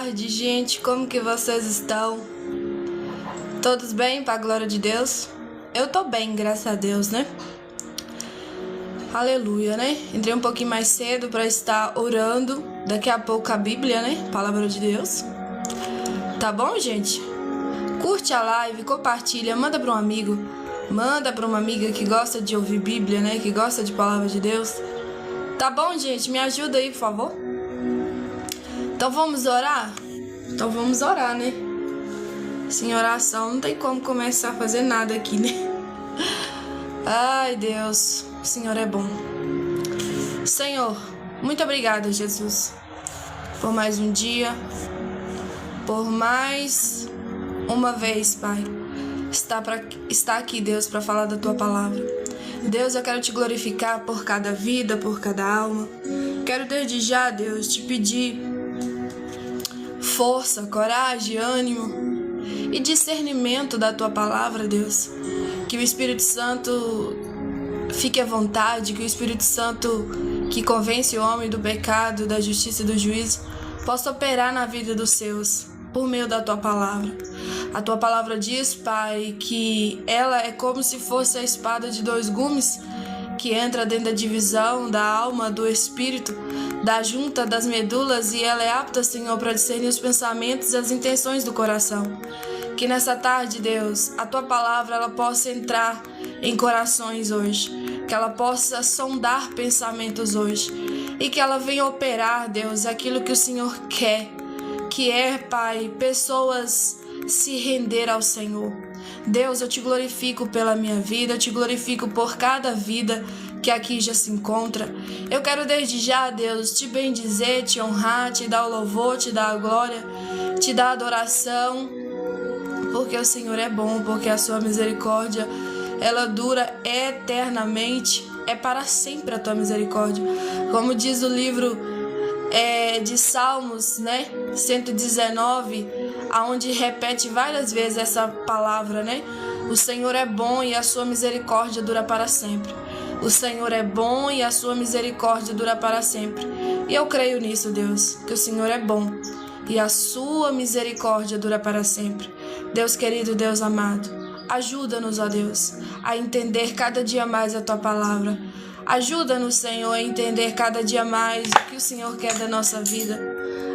tarde, gente. Como que vocês estão? Todos bem, para a glória de Deus? Eu tô bem, graças a Deus, né? Aleluia, né? Entrei um pouquinho mais cedo para estar orando. Daqui a pouco a Bíblia, né? Palavra de Deus. Tá bom, gente? Curte a live, compartilha, manda para um amigo. Manda para uma amiga que gosta de ouvir Bíblia, né? Que gosta de palavra de Deus. Tá bom, gente? Me ajuda aí, por favor. Então vamos orar? Então vamos orar, né? Sem oração não tem como começar a fazer nada aqui, né? Ai, Deus, o Senhor é bom. Senhor, muito obrigada, Jesus, por mais um dia, por mais uma vez, Pai, estar aqui, Deus, para falar da Tua palavra. Deus, eu quero Te glorificar por cada vida, por cada alma. Quero desde já, Deus, Te pedir força, coragem, ânimo e discernimento da Tua palavra, Deus. Que o Espírito Santo fique à vontade, que o Espírito Santo que convence o homem do pecado, da justiça e do juízo possa operar na vida dos seus por meio da Tua palavra. A Tua palavra diz, Pai, que ela é como se fosse a espada de dois gumes que entra dentro da divisão da alma, do espírito, da junta das medulas, e ela é apta, Senhor, para discernir os pensamentos e as intenções do coração. Que nessa tarde, Deus, a Tua palavra ela possa entrar em corações hoje, que ela possa sondar pensamentos hoje e que ela venha operar, Deus, aquilo que o Senhor quer, que é, Pai, pessoas se render ao Senhor. Deus, eu Te glorifico pela minha vida, eu Te glorifico por cada vida que aqui já se encontra. Eu quero desde já, Deus, Te bendizer, Te honrar, Te dar o louvor, Te dar a glória, Te dar a adoração, porque o Senhor é bom, porque a Sua misericórdia, ela dura eternamente, é para sempre a Tua misericórdia. Como diz o livro de Salmos, né, 119, aonde repete várias vezes essa palavra, né? O Senhor é bom e a Sua misericórdia dura para sempre. O Senhor é bom e a Sua misericórdia dura para sempre. E eu creio nisso, Deus, que o Senhor é bom e a Sua misericórdia dura para sempre. Deus querido, Deus amado, ajuda-nos, ó Deus, a entender cada dia mais a Tua palavra. Ajuda-nos, Senhor, a entender cada dia mais o que o Senhor quer da nossa vida.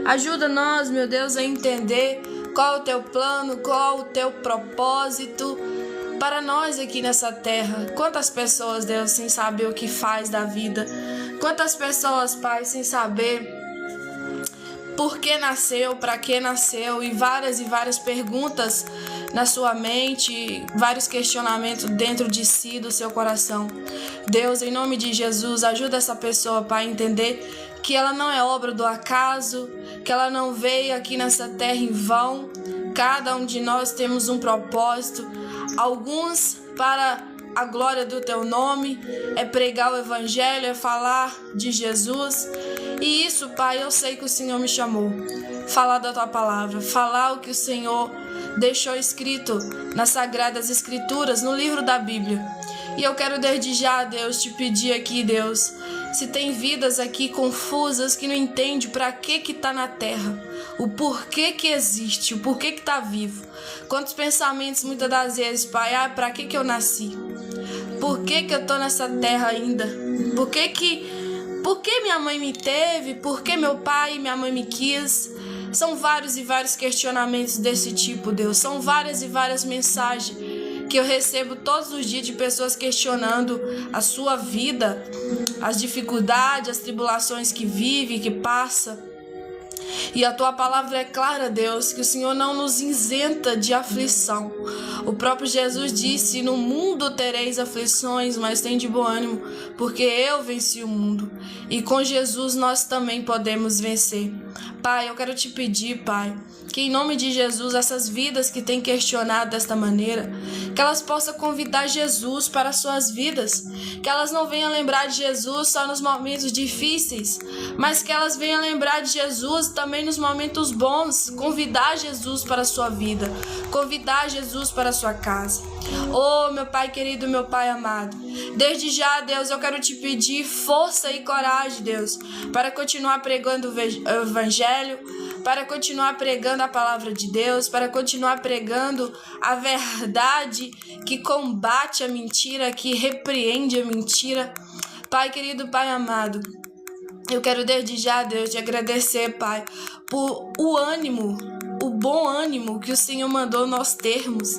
Ajuda-nos, meu Deus, a entender qual é o Teu plano, qual é o Teu propósito para nós aqui nessa terra. Quantas pessoas, Deus, sem saber o que faz da vida. Quantas pessoas, Pai, sem saber por que nasceu, para que nasceu, e várias perguntas na sua mente, vários questionamentos dentro de si, do seu coração. Deus, em nome de Jesus, ajuda essa pessoa, Pai, a entender que ela não é obra do acaso, que ela não veio aqui nessa terra em vão. Cada um de nós temos um propósito, alguns para a glória do Teu nome, é pregar o Evangelho, é falar de Jesus. E isso, Pai, eu sei que o Senhor me chamou. Falar da Tua palavra, falar o que o Senhor deixou escrito nas Sagradas Escrituras, no livro da Bíblia. E eu quero desde já, Deus, Te pedir aqui, Deus, se tem vidas aqui confusas que não entendem para que tá na terra, o porquê que existe, o porquê que tá vivo. Quantos pensamentos muitas das vezes, Pai, para que eu nasci? Por que eu tô nessa terra ainda? Por que minha mãe me teve? Por que meu pai e minha mãe me quis? São vários e vários questionamentos desse tipo, Deus. São várias e várias mensagens que eu recebo todos os dias de pessoas questionando a sua vida, as dificuldades, as tribulações que vive, que passa. E a Tua palavra é clara, Deus, que o Senhor não nos isenta de aflição. O próprio Jesus disse: no mundo tereis aflições, mas tem de bom ânimo, porque eu venci o mundo. E com Jesus nós também podemos vencer. Pai, eu quero Te pedir, Pai, que em nome de Jesus, essas vidas que têm questionado desta maneira, que elas possam convidar Jesus para as suas vidas, que elas não venham lembrar de Jesus só nos momentos difíceis, mas que elas venham lembrar de Jesus também nos momentos bons, convidar Jesus para a sua vida, convidar Jesus para a sua casa. Oh, meu Pai querido, meu Pai amado, desde já, Deus, eu quero Te pedir força e coragem, Deus, para continuar pregando o Evangelho, para continuar pregando a palavra de Deus, para continuar pregando a verdade que combate a mentira, que repreende a mentira. Pai querido, Pai amado, eu quero desde já, Deus, te agradecer, Pai, por o bom ânimo que o Senhor mandou nós termos.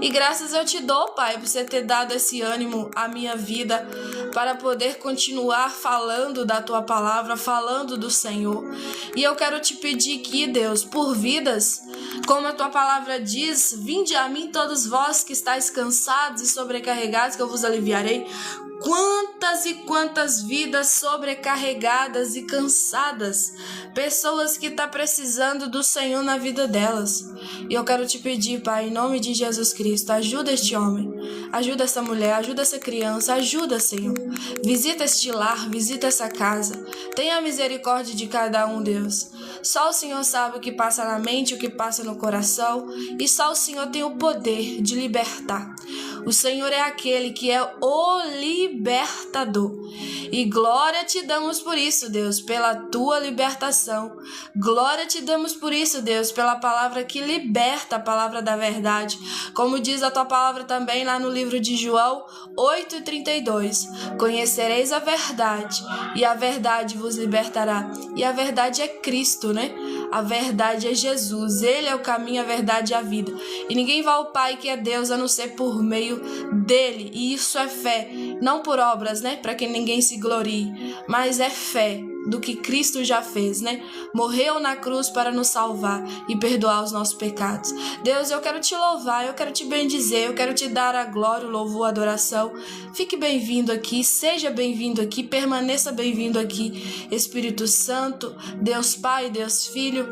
E graças eu te dou, Pai, por você ter dado esse ânimo à minha vida, para poder continuar falando da tua palavra, falando do Senhor. E eu quero te pedir aqui, Deus, por vidas, como a tua palavra diz, vinde a mim todos vós que estáis cansados e sobrecarregados, que eu vos aliviarei. Quantas e quantas vidas sobrecarregadas e cansadas, pessoas que estão precisando do Senhor na vida delas. E eu quero te pedir, Pai, em nome de Jesus Cristo, ajuda este homem, ajuda essa mulher, ajuda essa criança, ajuda, Senhor. Visita este lar, visita essa casa. Tenha misericórdia de cada um, Deus. Só o Senhor sabe o que passa na mente, o que passa no coração, e só o Senhor tem o poder de libertar. O Senhor é aquele que é o libertador. E glória te damos por isso, Deus, pela tua libertação. Glória te damos por isso, Deus, pela palavra que liberta, a palavra da verdade. Como diz a tua palavra também lá no livro de João 8:32. Conhecereis a verdade, e a verdade vos libertará. E a verdade é Cristo, né? A verdade é Jesus. Ele é o caminho, a verdade e a vida. E ninguém vai ao Pai, que é Deus, a não ser por meio dele. E isso é fé, não por obras, né? Para que ninguém se glorie, mas é fé do que Cristo já fez, né? Morreu na cruz para nos salvar e perdoar os nossos pecados. Deus, eu quero te louvar, eu quero te bendizer, eu quero te dar a glória, o louvor, a adoração. Fique bem-vindo aqui, seja bem-vindo aqui, permaneça bem-vindo aqui, Espírito Santo, Deus Pai, Deus Filho.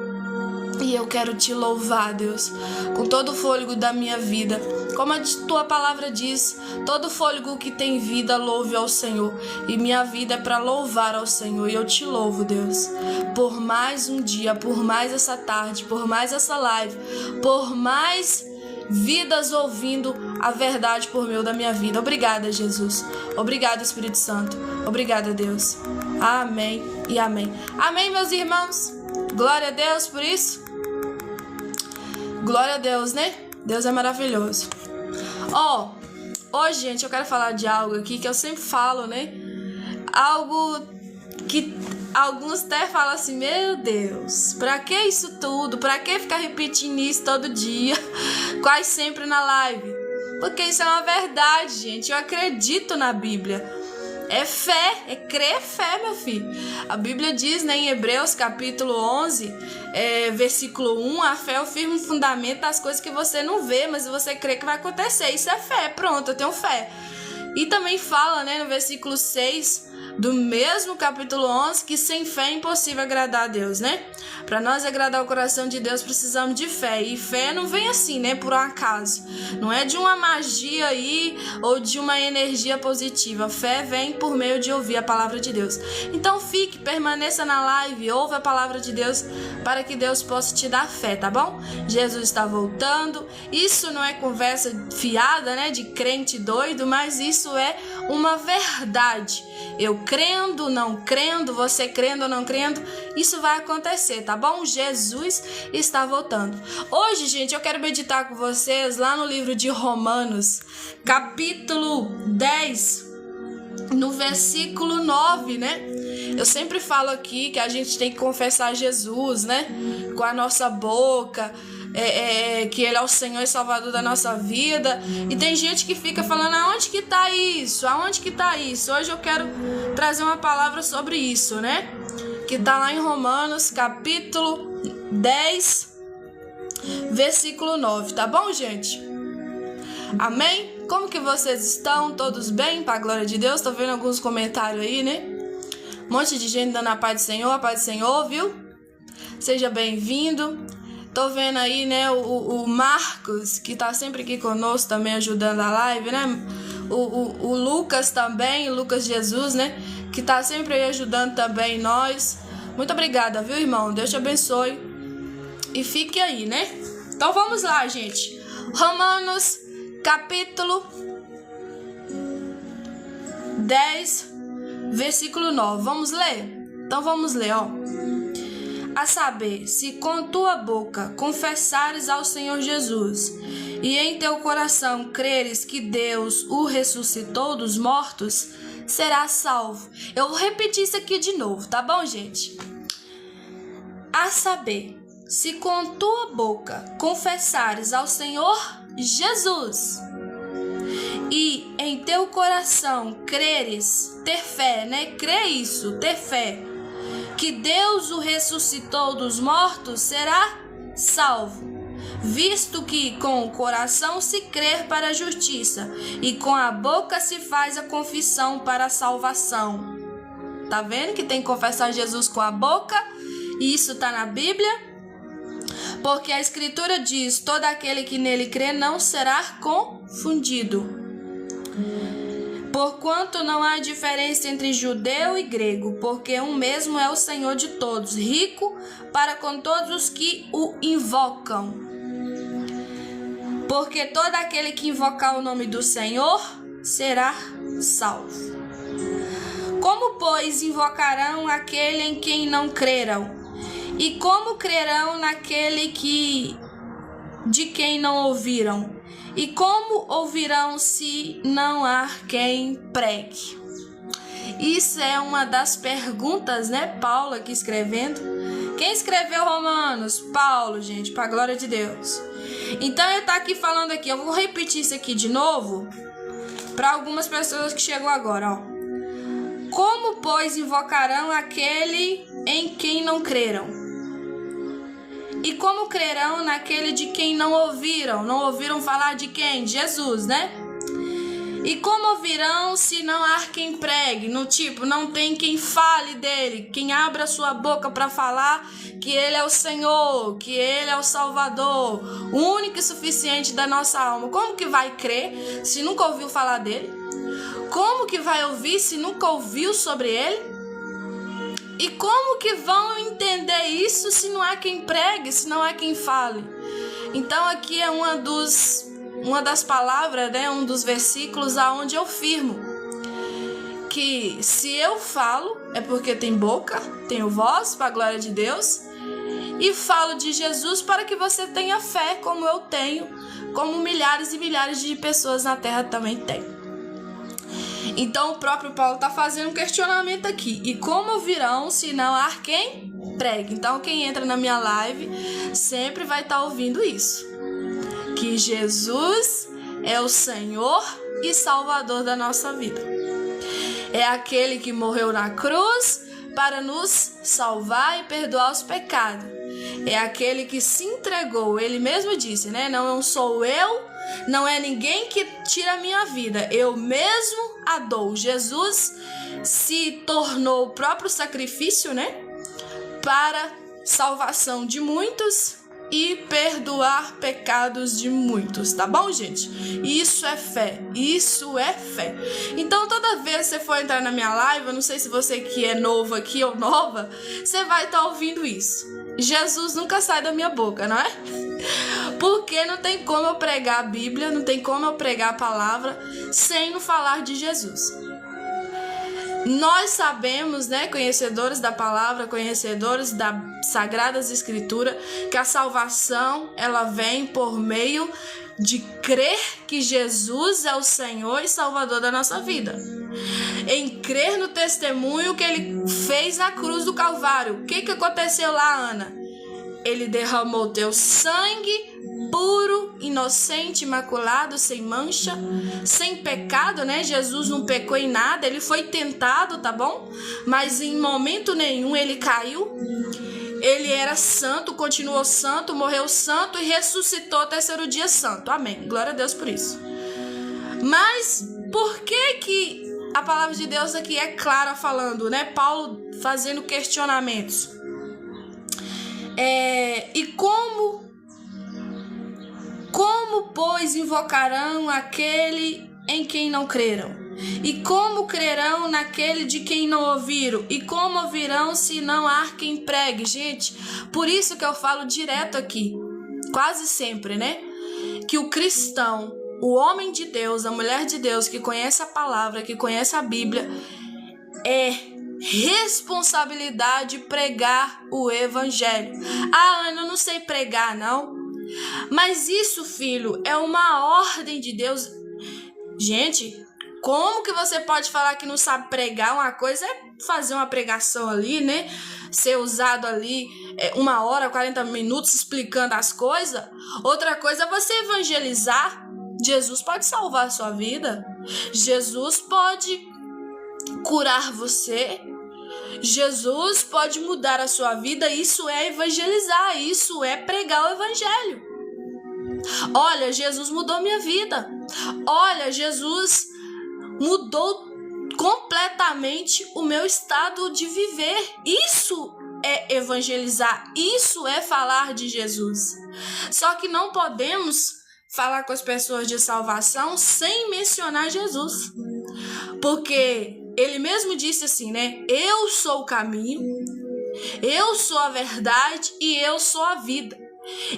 E eu quero te louvar, Deus, com todo o fôlego da minha vida. Como a tua palavra diz, todo fôlego que tem vida, louve ao Senhor. E minha vida é para louvar ao Senhor. E eu te louvo, Deus, por mais um dia, por mais essa tarde, por mais essa live, por mais vidas ouvindo a verdade por meio da minha vida. Obrigada, Jesus. Obrigada, Espírito Santo. Obrigada, Deus. Amém e amém. Amém, meus irmãos. Glória a Deus por isso. Glória a Deus, né? Deus é maravilhoso. Hoje, gente, eu quero falar de algo aqui que eu sempre falo, né? Algo que alguns até falam assim, meu Deus, pra que isso tudo? Pra que ficar repetindo isso todo dia? Quase sempre na live. Porque isso é uma verdade, gente. Eu acredito na Bíblia. É fé, é crer fé, meu filho. A Bíblia diz, né, em Hebreus capítulo 11, versículo 1, a fé é o firme fundamento das coisas que você não vê, mas você crê que vai acontecer. Isso é fé, pronto, eu tenho fé. E também fala, né, no versículo 6 do mesmo capítulo 11, que sem fé é impossível agradar a Deus, né? Para nós agradar o coração de Deus, precisamos de fé. E fé não vem assim, né, por um acaso. Não é de uma magia aí ou de uma energia positiva. Fé vem por meio de ouvir a palavra de Deus. Então fique, permaneça na live, ouve a palavra de Deus para que Deus possa te dar fé, tá bom? Jesus está voltando. Isso não é conversa fiada, né, de crente doido, mas isso é uma verdade. Eu crendo, não crendo, você crendo ou não crendo, isso vai acontecer, tá bom? Jesus está voltando. Hoje, gente, eu quero meditar com vocês lá no livro de Romanos, capítulo 10, no versículo 9, né? Eu sempre falo aqui que a gente tem que confessar Jesus, né? Com a nossa boca, que Ele é o Senhor e Salvador da nossa vida. E tem gente que fica falando, aonde que tá isso? Aonde que tá isso? Hoje eu quero trazer uma palavra sobre isso, né? Que tá lá em Romanos, capítulo 10, versículo 9, tá bom, gente? Amém? Como que vocês estão? Todos bem? Pra glória de Deus? Tô vendo alguns comentários aí, né? Um monte de gente dando a paz do Senhor, viu? Seja bem-vindo. Tô vendo aí, né, o Marcos, que tá sempre aqui conosco também ajudando a live, né? O Lucas também, o Lucas Jesus, né? Que tá sempre aí ajudando também nós. Muito obrigada, viu, irmão? Deus te abençoe. E fique aí, né? Então vamos lá, gente. Romanos, capítulo 10, versículo 9. Vamos ler? Então vamos ler, ó. A saber, se com tua boca confessares ao Senhor Jesus e em teu coração creres que Deus o ressuscitou dos mortos, serás salvo. Eu vou repetir isso aqui de novo, tá bom, gente? A saber, se com tua boca confessares ao Senhor Jesus e em teu coração creres, ter fé, né? Crê isso, ter fé, que Deus o ressuscitou dos mortos, será salvo. Visto que com o coração se crê para a justiça e com a boca se faz a confissão para a salvação. Tá vendo que tem que confessar Jesus com a boca? E isso tá na Bíblia. Porque a Escritura diz, todo aquele que nele crê não será confundido. Porquanto não há diferença entre judeu e grego, porque um mesmo é o Senhor de todos, rico para com todos os que o invocam. Porque todo aquele que invocar o nome do Senhor será salvo. Como, pois, invocarão aquele em quem não creram? E como crerão naquele de quem não ouviram? E como ouvirão se não há quem pregue? Isso é uma das perguntas, né? Paulo aqui escrevendo. Quem escreveu Romanos? Paulo, gente, para a glória de Deus. Então ele está aqui falando aqui, eu vou repetir isso aqui de novo para algumas pessoas que chegou agora, ó. Como, pois, invocarão aquele em quem não creram? E como crerão naquele de quem não ouviram? Não ouviram falar de quem? Jesus, né? E como ouvirão se não há quem pregue? No tipo, não tem quem fale dele, quem abra sua boca para falar que ele é o Senhor, que ele é o Salvador, o único e suficiente da nossa alma. Como que vai crer se nunca ouviu falar dele? Como que vai ouvir se nunca ouviu sobre ele? E como que vão entender isso se não há quem pregue, se não há quem fale? Então aqui é uma das palavras, né, um dos versículos aonde eu firmo que se eu falo é porque tem boca, tenho voz para a glória de Deus, e falo de Jesus para que você tenha fé como eu tenho, como milhares e milhares de pessoas na terra também têm. Então o próprio Paulo está fazendo um questionamento aqui. E como ouvirão se não há quem pregue? Então quem entra na minha live sempre vai estar ouvindo isso. Que Jesus é o Senhor e Salvador da nossa vida. É aquele que morreu na cruz para nos salvar e perdoar os pecados. É aquele que se entregou. Ele mesmo disse, né? Não sou eu, não é ninguém que tira a minha vida, eu mesmo a dou. Jesus se tornou o próprio sacrifício, né? Para salvação de muitos e perdoar pecados de muitos, tá bom, gente? Isso é fé, isso é fé. Então toda vez que você for entrar na minha live, eu não sei se você que é novo aqui ou nova, você vai estar ouvindo isso. Jesus nunca sai da minha boca, não é? Porque não tem como eu pregar a Bíblia, não tem como eu pregar a palavra sem não falar de Jesus. Nós sabemos, né, conhecedores da palavra, conhecedores das Sagradas Escrituras, que a salvação, ela vem por meio de crer que Jesus é o Senhor e Salvador da nossa vida. Em crer no testemunho que ele fez na cruz do Calvário. O que aconteceu lá, Ana? Ele derramou teu sangue puro, inocente, imaculado, sem mancha, sem pecado, né? Jesus não pecou em nada, ele foi tentado, tá bom? Mas em momento nenhum ele caiu. Ele era santo, continuou santo, morreu santo e ressuscitou ao terceiro dia santo. Amém. Glória a Deus por isso. Mas por que a palavra de Deus aqui é clara falando, né? Paulo fazendo questionamentos. E como, pois, invocarão aquele em quem não creram? E como crerão naquele de quem não ouviram? E como ouvirão se não há quem pregue? Gente, por isso que eu falo direto aqui, quase sempre, né? Que o cristão, o homem de Deus, a mulher de Deus que conhece a palavra, que conhece a Bíblia, responsabilidade pregar o evangelho. Ah, Ana, eu não sei pregar, não. Mas isso, filho, é uma ordem de Deus. Gente, como que você pode falar que não sabe pregar? Uma coisa é fazer uma pregação ali, né? Ser usado ali 1 hora, 40 minutos explicando as coisas. Outra coisa é você evangelizar. Jesus pode salvar a sua vida. Jesus pode curar você. Jesus pode mudar a sua vida. Isso é evangelizar. Isso é pregar o evangelho. Olha, Jesus mudou minha vida. Olha, Jesus mudou completamente o meu estado de viver. Isso é evangelizar. Isso é falar de Jesus. Só que não podemos falar com as pessoas de salvação sem mencionar Jesus. Porque ele mesmo disse assim, né? Eu sou o caminho, eu sou a verdade e eu sou a vida.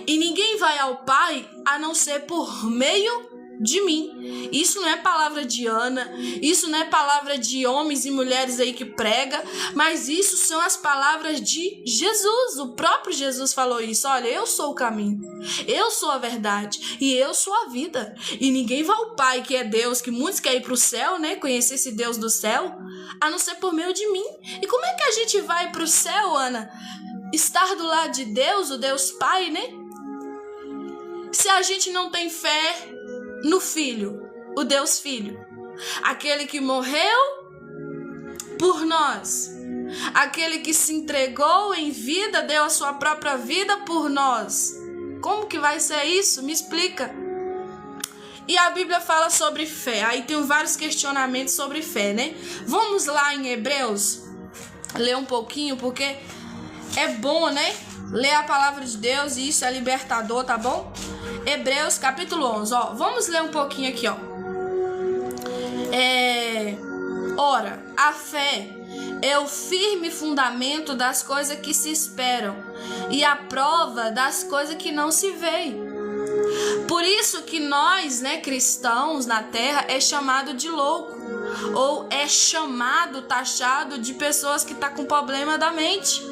E ninguém vai ao Pai a não ser por meio de mim. Isso não é palavra de Ana, isso não é palavra de homens e mulheres aí que prega, mas isso são as palavras de Jesus. O próprio Jesus falou isso. Olha, eu sou o caminho, eu sou a verdade e eu sou a vida. E ninguém vai ao Pai, que é Deus, que muitos querem ir para o céu, né? Conhecer esse Deus do céu, a não ser por meio de mim. E como é que a gente vai para o céu, Ana? Estar do lado de Deus, o Deus Pai, né? Se a gente não tem fé no Filho, o Deus Filho, aquele que morreu por nós, aquele que se entregou em vida, deu a sua própria vida por nós. Como que vai ser isso? Me explica. E a Bíblia fala sobre fé. Aí tem vários questionamentos sobre fé, né? Vamos lá em Hebreus ler um pouquinho, porque é bom, né? Ler a palavra de Deus e isso é libertador, tá bom? Hebreus capítulo 11, ó. Vamos ler um pouquinho aqui, ó. Ora, a fé é o firme fundamento das coisas que se esperam e a prova das coisas que não se veem. Por isso que nós, né, cristãos na terra, é chamado de louco, ou é chamado, taxado de pessoas que tá com problema da mente.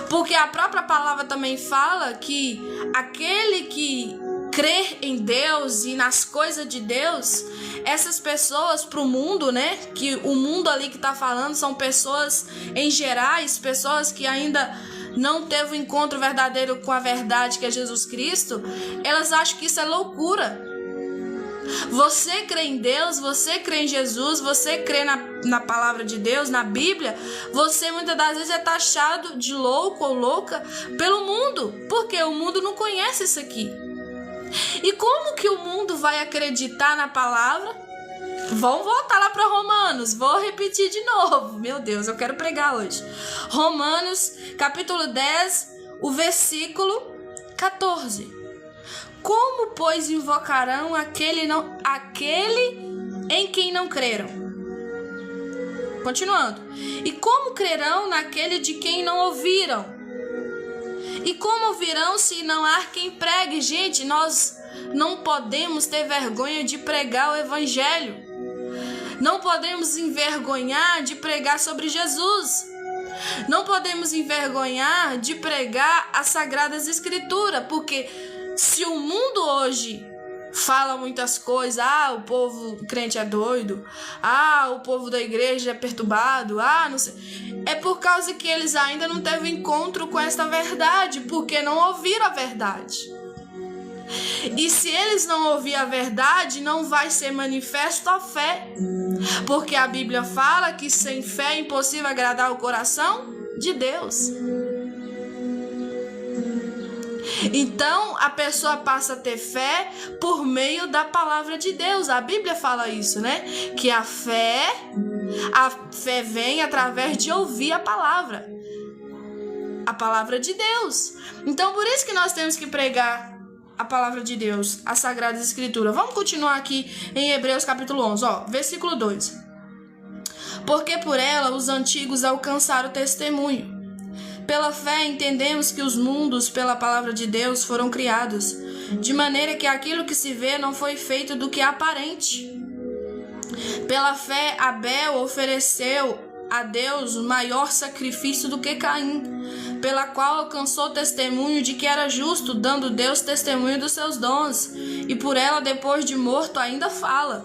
Porque a própria palavra também fala que aquele que crê em Deus e nas coisas de Deus, essas pessoas pro mundo, né? Que o mundo ali que tá falando são pessoas em gerais, pessoas que ainda não teve um encontro verdadeiro com a verdade que é Jesus Cristo, elas acham que isso é loucura. Você crê em Deus, você crê em Jesus, você crê na palavra de Deus, na Bíblia, você muitas das vezes é taxado de louco ou louca pelo mundo, porque o mundo não conhece isso aqui. E como que o mundo vai acreditar na palavra? Vamos voltar lá para Romanos, vou repetir de novo, meu Deus, eu quero pregar hoje. Romanos, capítulo 10, o versículo 14. Como, pois, invocarão aquele em quem não creram? Continuando. E como crerão naquele de quem não ouviram? E como ouvirão se não há quem pregue? Gente, nós não podemos ter vergonha de pregar o evangelho. Não podemos envergonhar de pregar sobre Jesus. Não podemos envergonhar de pregar as Sagradas Escrituras, porque se o mundo hoje fala muitas coisas, o povo crente é doido, o povo da igreja é perturbado, não sei, é por causa que eles ainda não teve encontro com esta verdade, porque não ouviram a verdade. E se eles não ouvirem a verdade, não vai ser manifesto a fé, porque a Bíblia fala que sem fé é impossível agradar o coração de Deus. Então a pessoa passa a ter fé por meio da palavra de Deus. A Bíblia fala isso, né? Que a fé vem através de ouvir a palavra de Deus. Então por isso que nós temos que pregar a palavra de Deus, a Sagrada Escritura. Vamos continuar aqui em Hebreus capítulo 11, versículo 2. Porque por ela os antigos alcançaram o testemunho. Pela fé entendemos que os mundos pela palavra de Deus foram criados, de maneira que aquilo que se vê não foi feito do que é aparente. Pela fé Abel ofereceu a Deus maior sacrifício do que Caim, pela qual alcançou testemunho de que era justo, dando Deus testemunho dos seus dons, e por ela, depois de morto, ainda fala.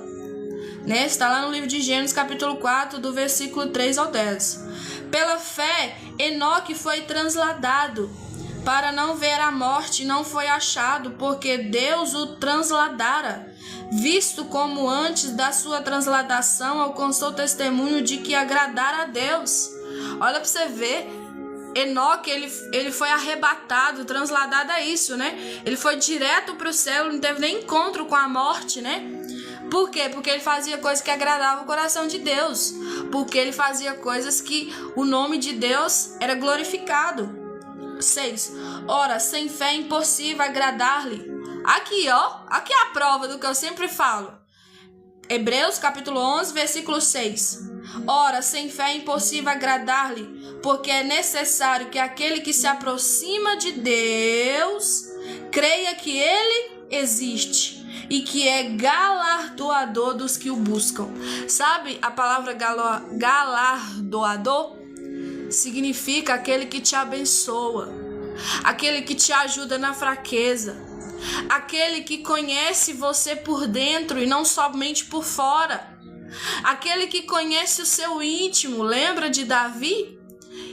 Né? Está lá no livro de Gênesis, capítulo 4, do versículo 3 ao 10. Pela fé, Enoque foi transladado para não ver a morte, não foi achado, porque Deus o transladara, visto como antes da sua transladação alcançou testemunho de que agradara a Deus. Olha para você ver, Enoque, ele foi arrebatado, transladado é isso, né? Ele foi direto para o céu, não teve nem encontro com a morte, né? Por quê? Porque ele fazia coisas que agradavam o coração de Deus. Porque ele fazia coisas que o nome de Deus era glorificado. 6. Ora, sem fé é impossível agradar-lhe. Aqui, ó. Aqui é a prova do que eu sempre falo. Hebreus, capítulo 11, versículo 6. Ora, sem fé é impossível agradar-lhe, porque é necessário que aquele que se aproxima de Deus creia que ele existe e que é galardoador dos que o buscam. Sabe, a palavra galardoador significa aquele que te abençoa, aquele que te ajuda na fraqueza, aquele que conhece você por dentro e não somente por fora, aquele que conhece o seu íntimo. Lembra de Davi?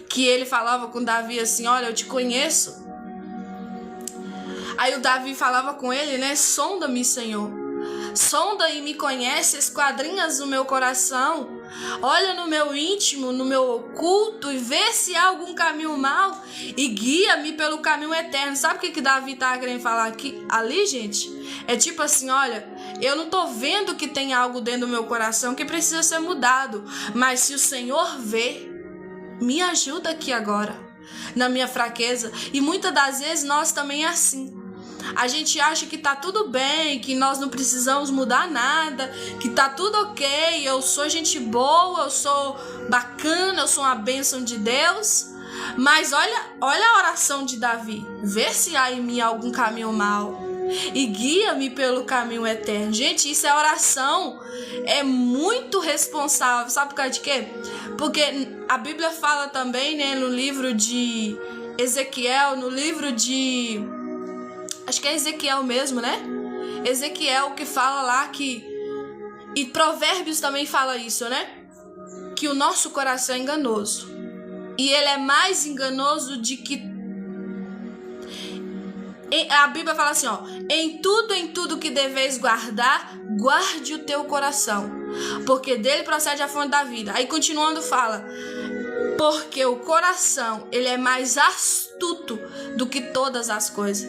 Que ele falava com Davi assim: olha, eu te conheço. Aí o Davi falava com ele, né? Sonda-me, Senhor. Sonda e me conhece, esquadrinhas o meu coração. Olha no meu íntimo, no meu oculto, e vê se há algum caminho mau e guia-me pelo caminho eterno. Sabe o que Davi estava querendo falar aqui? Ali, gente, é tipo assim: olha, eu não tô vendo que tem algo dentro do meu coração que precisa ser mudado, mas se o Senhor vê, me ajuda aqui agora, na minha fraqueza. E muitas das vezes nós também é assim. A gente acha que tá tudo bem, que nós não precisamos mudar nada, que tá tudo ok, eu sou gente boa, eu sou bacana, eu sou uma bênção de Deus. Mas olha a oração de Davi: vê se há em mim algum caminho mau e guia-me pelo caminho eterno. Gente, isso é oração, é muito responsável. Sabe por causa de quê? Porque a Bíblia fala também, né, no livro de Ezequiel, no livro de... acho que é Ezequiel mesmo, né? Ezequiel que fala lá que... e Provérbios também fala isso, né? Que o nosso coração é enganoso. E ele é mais enganoso de que... A Bíblia fala assim, ó: em tudo que deveis guardar, guarde o teu coração, porque dele procede a fonte da vida. Aí continuando fala: porque o coração, ele é mais astuto do que todas as coisas.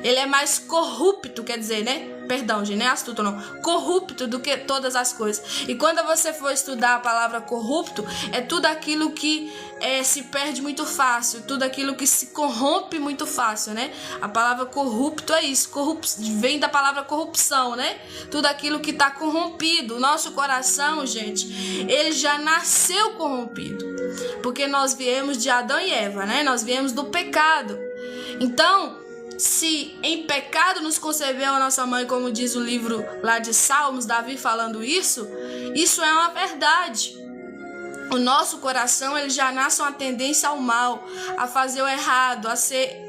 Ele é mais corrupto, quer dizer, né? Perdão, gente, não é astuto não. Corrupto do que todas as coisas. E quando você for estudar a palavra corrupto, é tudo aquilo que se perde muito fácil, tudo aquilo que se corrompe muito fácil, né? A palavra corrupto é isso. Vem da palavra corrupção, né? Tudo aquilo que está corrompido. O nosso coração, gente, ele já nasceu corrompido. Porque nós viemos de Adão e Eva, né? Nós viemos do pecado. Então... se em pecado nos concebeu a nossa mãe, como diz o livro lá de Salmos, Davi falando isso é uma verdade. O nosso coração, ele já nasce uma tendência ao mal, a fazer o errado, a ser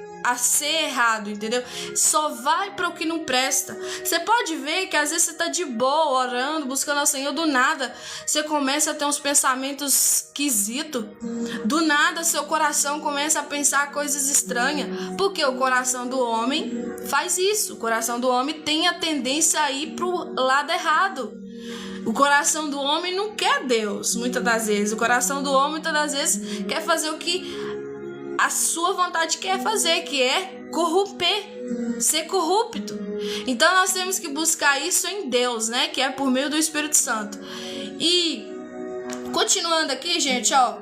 errado, entendeu? Só vai para o que não presta. Você pode ver que às vezes você tá de boa, orando, buscando ao Senhor, do nada você começa a ter uns pensamentos esquisitos, do nada seu coração começa a pensar coisas estranhas, porque o coração do homem faz isso. O coração do homem tem a tendência a ir pro lado errado. O coração do homem não quer Deus, muitas das vezes. O coração do homem, muitas das vezes, quer fazer o que a sua vontade quer fazer, que é corromper, ser corrupto. Então nós temos que buscar isso em Deus, né? Que é por meio do Espírito Santo. E continuando aqui, gente, ó: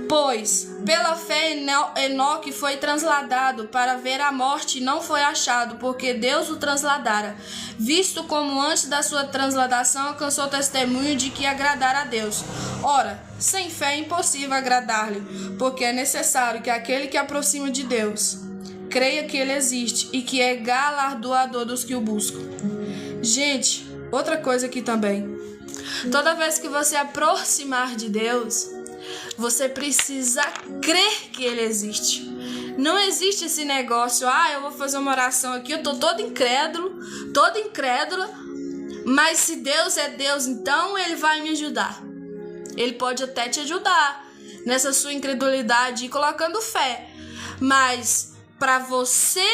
pois pela fé Enoque foi transladado para ver a morte e não foi achado, porque Deus o transladara, visto como antes da sua transladação alcançou testemunho de que agradara a Deus. Ora, sem fé é impossível agradar-lhe, porque é necessário que aquele que aproxima de Deus creia que ele existe e que é galardoador dos que o buscam. Gente, outra coisa aqui também: toda vez que você aproximar de Deus, Você precisa crer que ele existe. Não existe esse negócio, eu vou fazer uma oração aqui, eu tô todo incrédulo, toda incrédula, mas se Deus é Deus, então ele vai me ajudar. Ele pode até te ajudar nessa sua incredulidade e colocando fé. Mas para você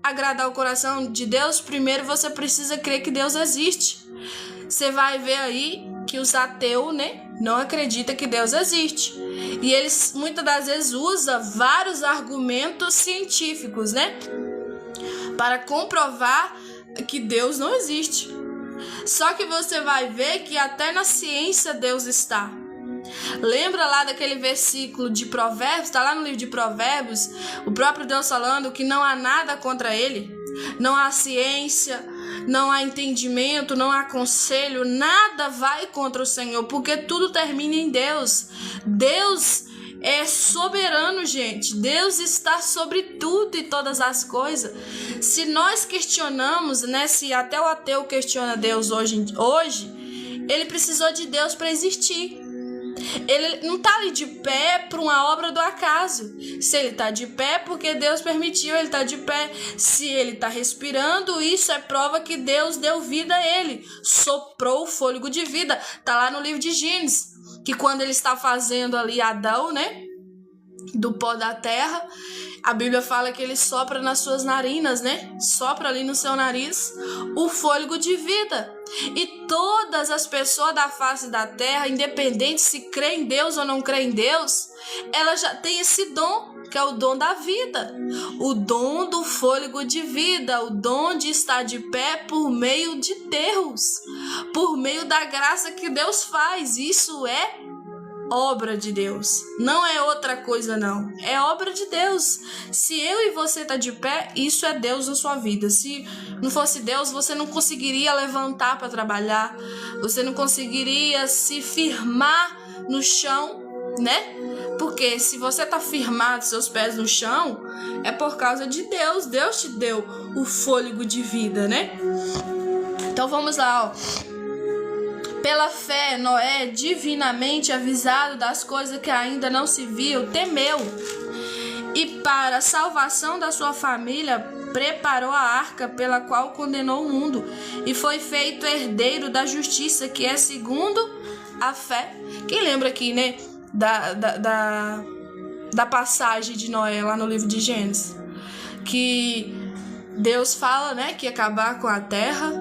agradar o coração de Deus, primeiro você precisa crer que Deus existe. Você vai ver aí que os ateus, não acreditam que Deus existe. E eles muitas das vezes usam vários argumentos científicos, para comprovar que Deus não existe. Só que você vai ver que até na ciência Deus está. Lembra lá daquele versículo de Provérbios? Está lá no livro de Provérbios, o próprio Deus falando que não há nada contra ele. Não há ciência, não há entendimento, não há conselho, nada vai contra o Senhor, porque tudo termina em Deus. Deus é soberano, gente. Deus está sobre tudo e todas as coisas. Se nós questionamos, se até o ateu questiona Deus hoje, ele precisou de Deus para existir. Ele não está ali de pé por uma obra do acaso. Se ele está de pé, porque Deus permitiu ele estar de pé. Se ele está respirando, isso é prova que Deus deu vida a ele. Soprou o fôlego de vida. Está lá no livro de Gênesis, que quando ele está fazendo ali Adão, do pó da terra, a Bíblia fala que ele sopra nas suas narinas, sopra ali no seu nariz o fôlego de vida. E todas as pessoas da face da terra, independente se crê em Deus ou não crê em Deus, ela já tem esse dom, que é o dom da vida, o dom do fôlego de vida, o dom de estar de pé por meio de Deus, por meio da graça que Deus faz. Isso é obra de Deus, não é outra coisa não, é obra de Deus. Se eu e você tá de pé, isso é Deus na sua vida. Se não fosse Deus, você não conseguiria levantar para trabalhar, você não conseguiria se firmar no chão, porque se você tá firmado seus pés no chão, é por causa de Deus. Deus te deu o fôlego de vida, Então vamos lá, Pela fé, Noé, divinamente avisado das coisas que ainda não se viu, temeu. E para a salvação da sua família, preparou a arca pela qual condenou o mundo. E foi feito herdeiro da justiça, que é segundo a fé. Quem lembra aqui, da passagem de Noé lá no livro de Gênesis? Que Deus fala, que ia acabar com a terra,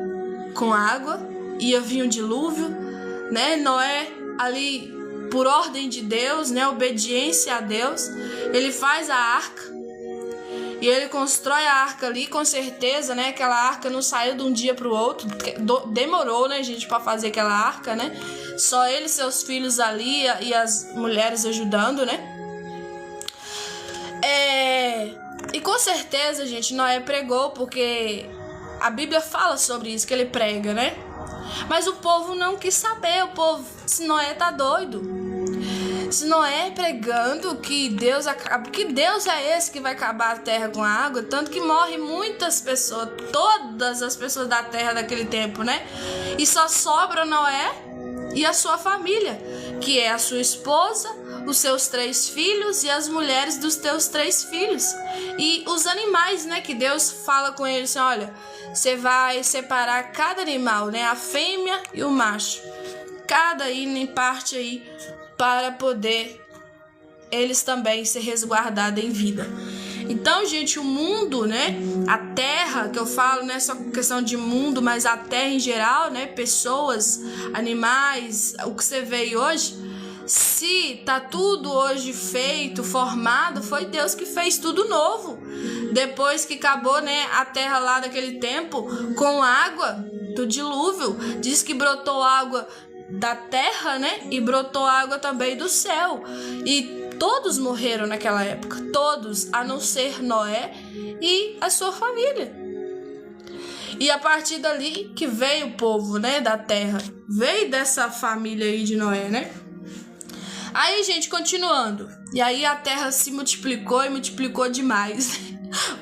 com água. Ia vir um dilúvio, Noé ali por ordem de Deus, obediência a Deus, ele faz a arca e ele constrói a arca ali, com certeza, aquela arca não saiu de um dia para o outro, demorou, gente, para fazer aquela arca, só ele e seus filhos ali e as mulheres ajudando, E com certeza, gente, Noé pregou, porque a Bíblia fala sobre isso, que ele prega, Mas o povo não quis saber. O povo, se Noé tá doido, se Noé pregando que Deus é esse que vai acabar a terra com a água, tanto que morre muitas pessoas, todas as pessoas da terra daquele tempo, E só sobra Noé e a sua família, que é a sua esposa, os seus 3 filhos e as mulheres dos teus 3 filhos. E os animais, que Deus fala com eles assim, olha, você vai separar cada animal, a fêmea e o macho, cada em parte aí, para poder eles também ser resguardados em vida. Então, gente, o mundo, a terra, que eu falo, não é só questão de mundo, mas a terra em geral, pessoas, animais, o que você vê aí hoje, se tá tudo hoje feito, formado, foi Deus que fez tudo novo. Depois que acabou, a terra lá daquele tempo, com água do dilúvio, diz que brotou água da terra, e brotou água também do céu. E todos morreram naquela época, todos, a não ser Noé e a sua família. E a partir dali que veio o povo, da terra, veio dessa família aí de Noé, Aí, gente, continuando. E aí a terra se multiplicou e multiplicou demais.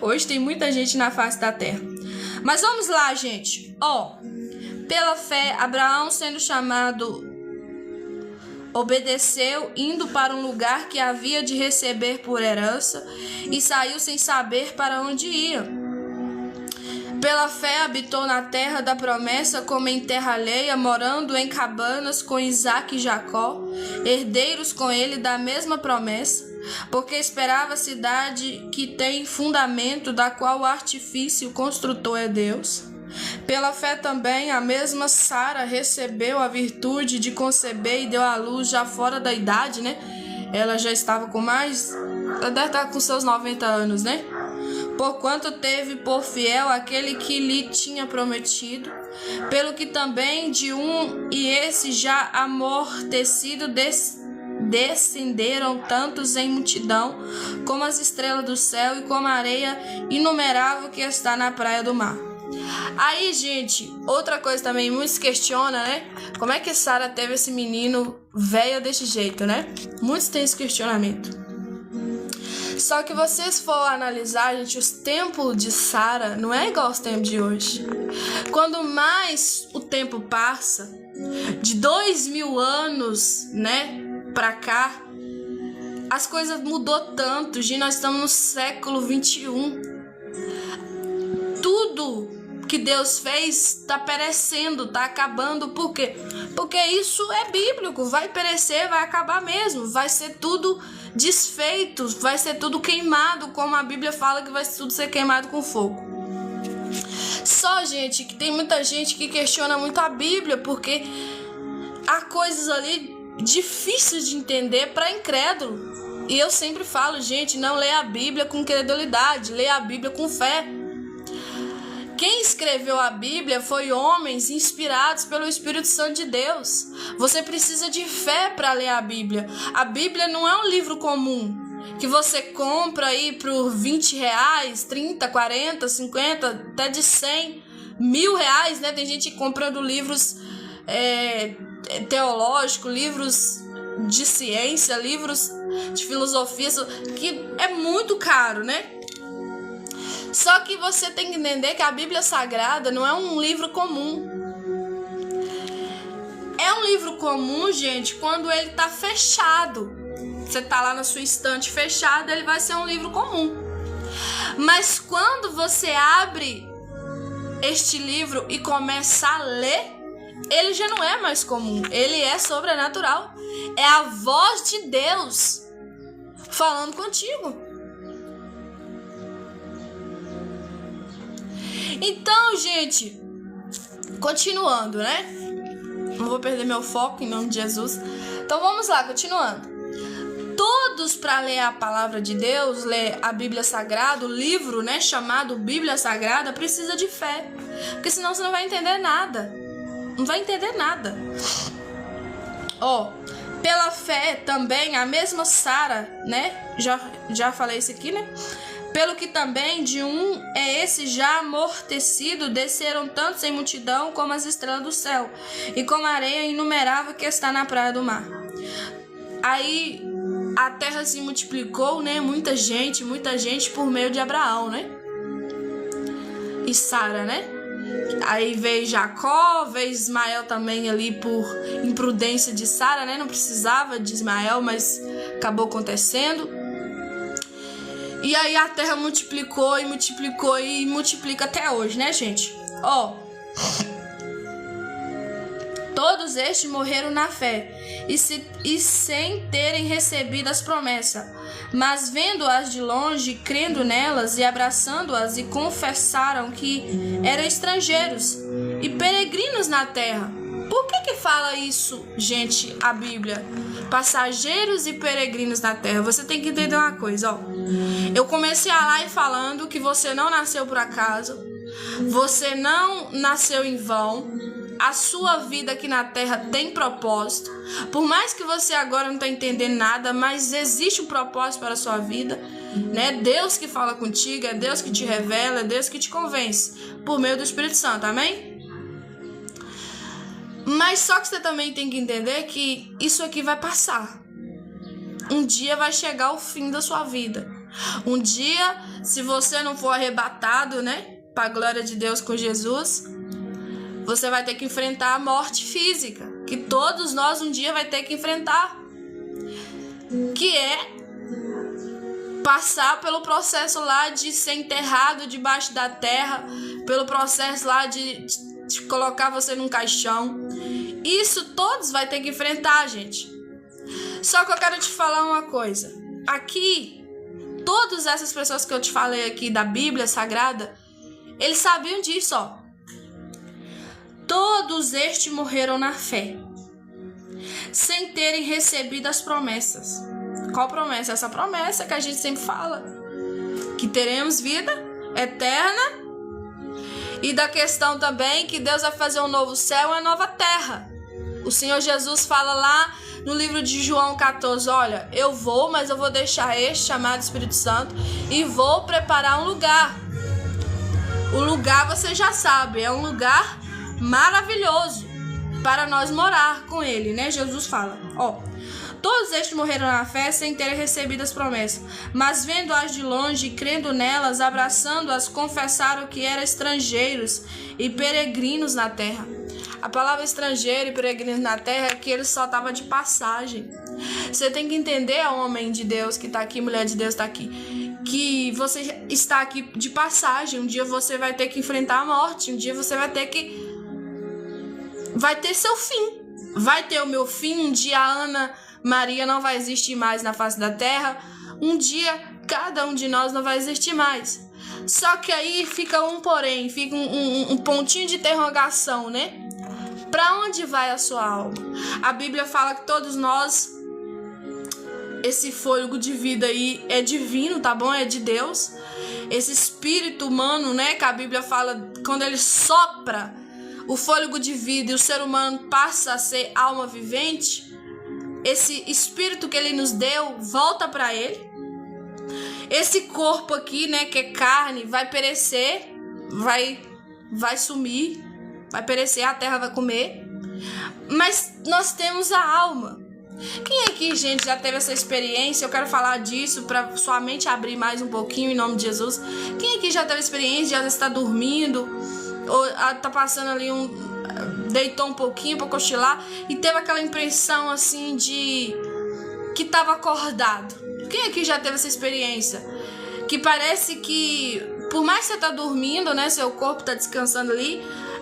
Hoje tem muita gente na face da terra. Mas vamos lá, gente. Pela fé, Abraão, sendo chamado obedeceu, indo para um lugar que havia de receber por herança, e saiu sem saber para onde ia. Pela fé habitou na terra da promessa como em terra alheia, morando em cabanas com Isaque e Jacó, herdeiros com ele da mesma promessa, porque esperava a cidade que tem fundamento, da qual o artifício construtor é Deus. Pela fé também a mesma Sara recebeu a virtude de conceber e deu à luz já fora da idade, né? Ela já estava com ela deve estar com seus 90 anos, né? Porquanto teve por fiel aquele que lhe tinha prometido, pelo que também de um e esse já amortecido descenderam tantos em multidão, como as estrelas do céu e como a areia inumerável que está na praia do mar. Aí, gente, outra coisa também muitos questiona, né? Como é que Sara teve esse menino velho desse jeito, né? Muitos têm esse questionamento. Só que vocês for analisar, gente, os tempos de Sara não é igual aos tempos de hoje. Quando mais o tempo passa, de 2000 anos, né, pra cá, as coisas mudou tanto, gente, nós estamos no século 21. Tudo que Deus fez tá perecendo, tá acabando. Por quê? Porque isso é bíblico, vai perecer, vai acabar mesmo, vai ser tudo desfeito, vai ser tudo queimado, como a Bíblia fala que vai tudo ser queimado com fogo. Só, gente, que tem muita gente que questiona muito a Bíblia, porque há coisas ali difíceis de entender para incrédulo. E eu sempre falo, gente, não leia a Bíblia com credulidade, leia a Bíblia com fé. Quem escreveu a Bíblia foi homens inspirados pelo Espírito Santo de Deus. Você precisa de fé para ler a Bíblia. A Bíblia não é um livro comum que você compra aí por 20 reais, 30, 40, 50, até de 100, R$1.000, né? Tem gente comprando livros teológicos, livros de ciência, livros de filosofia, que é muito caro, né? Só que você tem que entender que a Bíblia Sagrada não é um livro comum. É um livro comum, gente, quando ele tá fechado. Você tá lá na sua estante fechada, ele vai ser um livro comum. Mas quando você abre este livro e começa a ler, ele já não é mais comum. Ele é sobrenatural. É a voz de Deus falando contigo. Então, gente, continuando, né? Não vou perder meu foco em nome de Jesus. Então, vamos lá, continuando. Todos, para ler a palavra de Deus, ler a Bíblia Sagrada, o livro, né, chamado Bíblia Sagrada, precisa de fé. Porque senão você não vai entender nada. Não vai entender nada. Pela fé também, a mesma Sara, né? Já falei isso aqui, né? Pelo que também de um é esse já amortecido, desceram tantos em multidão como as estrelas do céu, e como a areia inumerável que está na praia do mar. Aí a terra se multiplicou, né? Muita gente por meio de Abraão, né? E Sara, né? Aí veio Jacó, veio Ismael também ali por imprudência de Sara, né? Não precisava de Ismael, mas acabou acontecendo. E aí a terra multiplicou e multiplica até hoje, né, gente? Todos estes morreram na fé e sem terem recebido as promessas, mas vendo-as de longe, crendo nelas e abraçando-as, e confessaram que eram estrangeiros e peregrinos na terra. Por que fala isso, gente, a Bíblia? Passageiros e peregrinos na terra. Você tem que entender uma coisa, Eu comecei a live falando que você não nasceu por acaso, você não nasceu em vão, a sua vida aqui na terra tem propósito. Por mais que você agora não está entendendo nada, mas existe um propósito para a sua vida, né? Deus que fala contigo, é Deus que te revela, é Deus que te convence, por meio do Espírito Santo, amém? Mas só que você também tem que entender que isso aqui vai passar. Um dia vai chegar o fim da sua vida. Um dia, se você não for arrebatado, né, para a glória de Deus com Jesus, você vai ter que enfrentar a morte física, que todos nós um dia vai ter que enfrentar, que é passar pelo processo lá de ser enterrado debaixo da terra, pelo processo lá de colocar você num caixão. Isso todos vai ter que enfrentar, gente. Só que eu quero te falar uma coisa. Aqui, todas essas pessoas que eu te falei aqui da Bíblia Sagrada, eles sabiam disso, ó. Todos estes morreram na fé, sem terem recebido as promessas. Qual promessa? Essa promessa que a gente sempre fala, que teremos vida eterna, e da questão também que Deus vai fazer um novo céu e uma nova terra. O Senhor Jesus fala lá no livro de João 14, olha, eu vou, mas eu vou deixar este chamado Espírito Santo e vou preparar um lugar. O lugar você já sabe, é um lugar maravilhoso para nós morar com ele, né? Jesus fala, ó, todos estes morreram na fé sem terem recebido as promessas, mas vendo-as de longe e crendo nelas, abraçando-as, confessaram que eram estrangeiros e peregrinos na terra. A palavra estrangeiro e peregrino na terra é que ele só estava de passagem. Você tem que entender, homem de Deus que está aqui, mulher de Deus está aqui, que você está aqui de passagem. Um dia você vai ter que enfrentar a morte. Um dia você vai ter seu fim. Vai ter o meu fim. Um dia a Ana Maria não vai existir mais na face da terra. Um dia cada um de nós não vai existir mais. Só que aí fica um porém, fica um pontinho de interrogação, né? Para onde vai a sua alma? A Bíblia fala que todos nós, esse fôlego de vida aí é divino, tá bom? É de Deus. Esse espírito humano, né? Que a Bíblia fala, quando ele sopra o fôlego de vida e o ser humano passa a ser alma vivente, esse espírito que ele nos deu volta para ele. Esse corpo aqui, né? Que é carne, vai perecer, vai sumir. Vai perecer, a terra vai comer. Mas nós temos a alma. Quem aqui, gente, já teve essa experiência? Eu quero falar disso para sua mente abrir mais um pouquinho em nome de Jesus. Quem aqui já teve experiência, já está dormindo, ou está passando ali deitou um pouquinho para cochilar e teve aquela impressão assim de que estava acordado? Quem aqui já teve essa experiência? Que parece que, por mais que você está dormindo, né, seu corpo está descansando ali,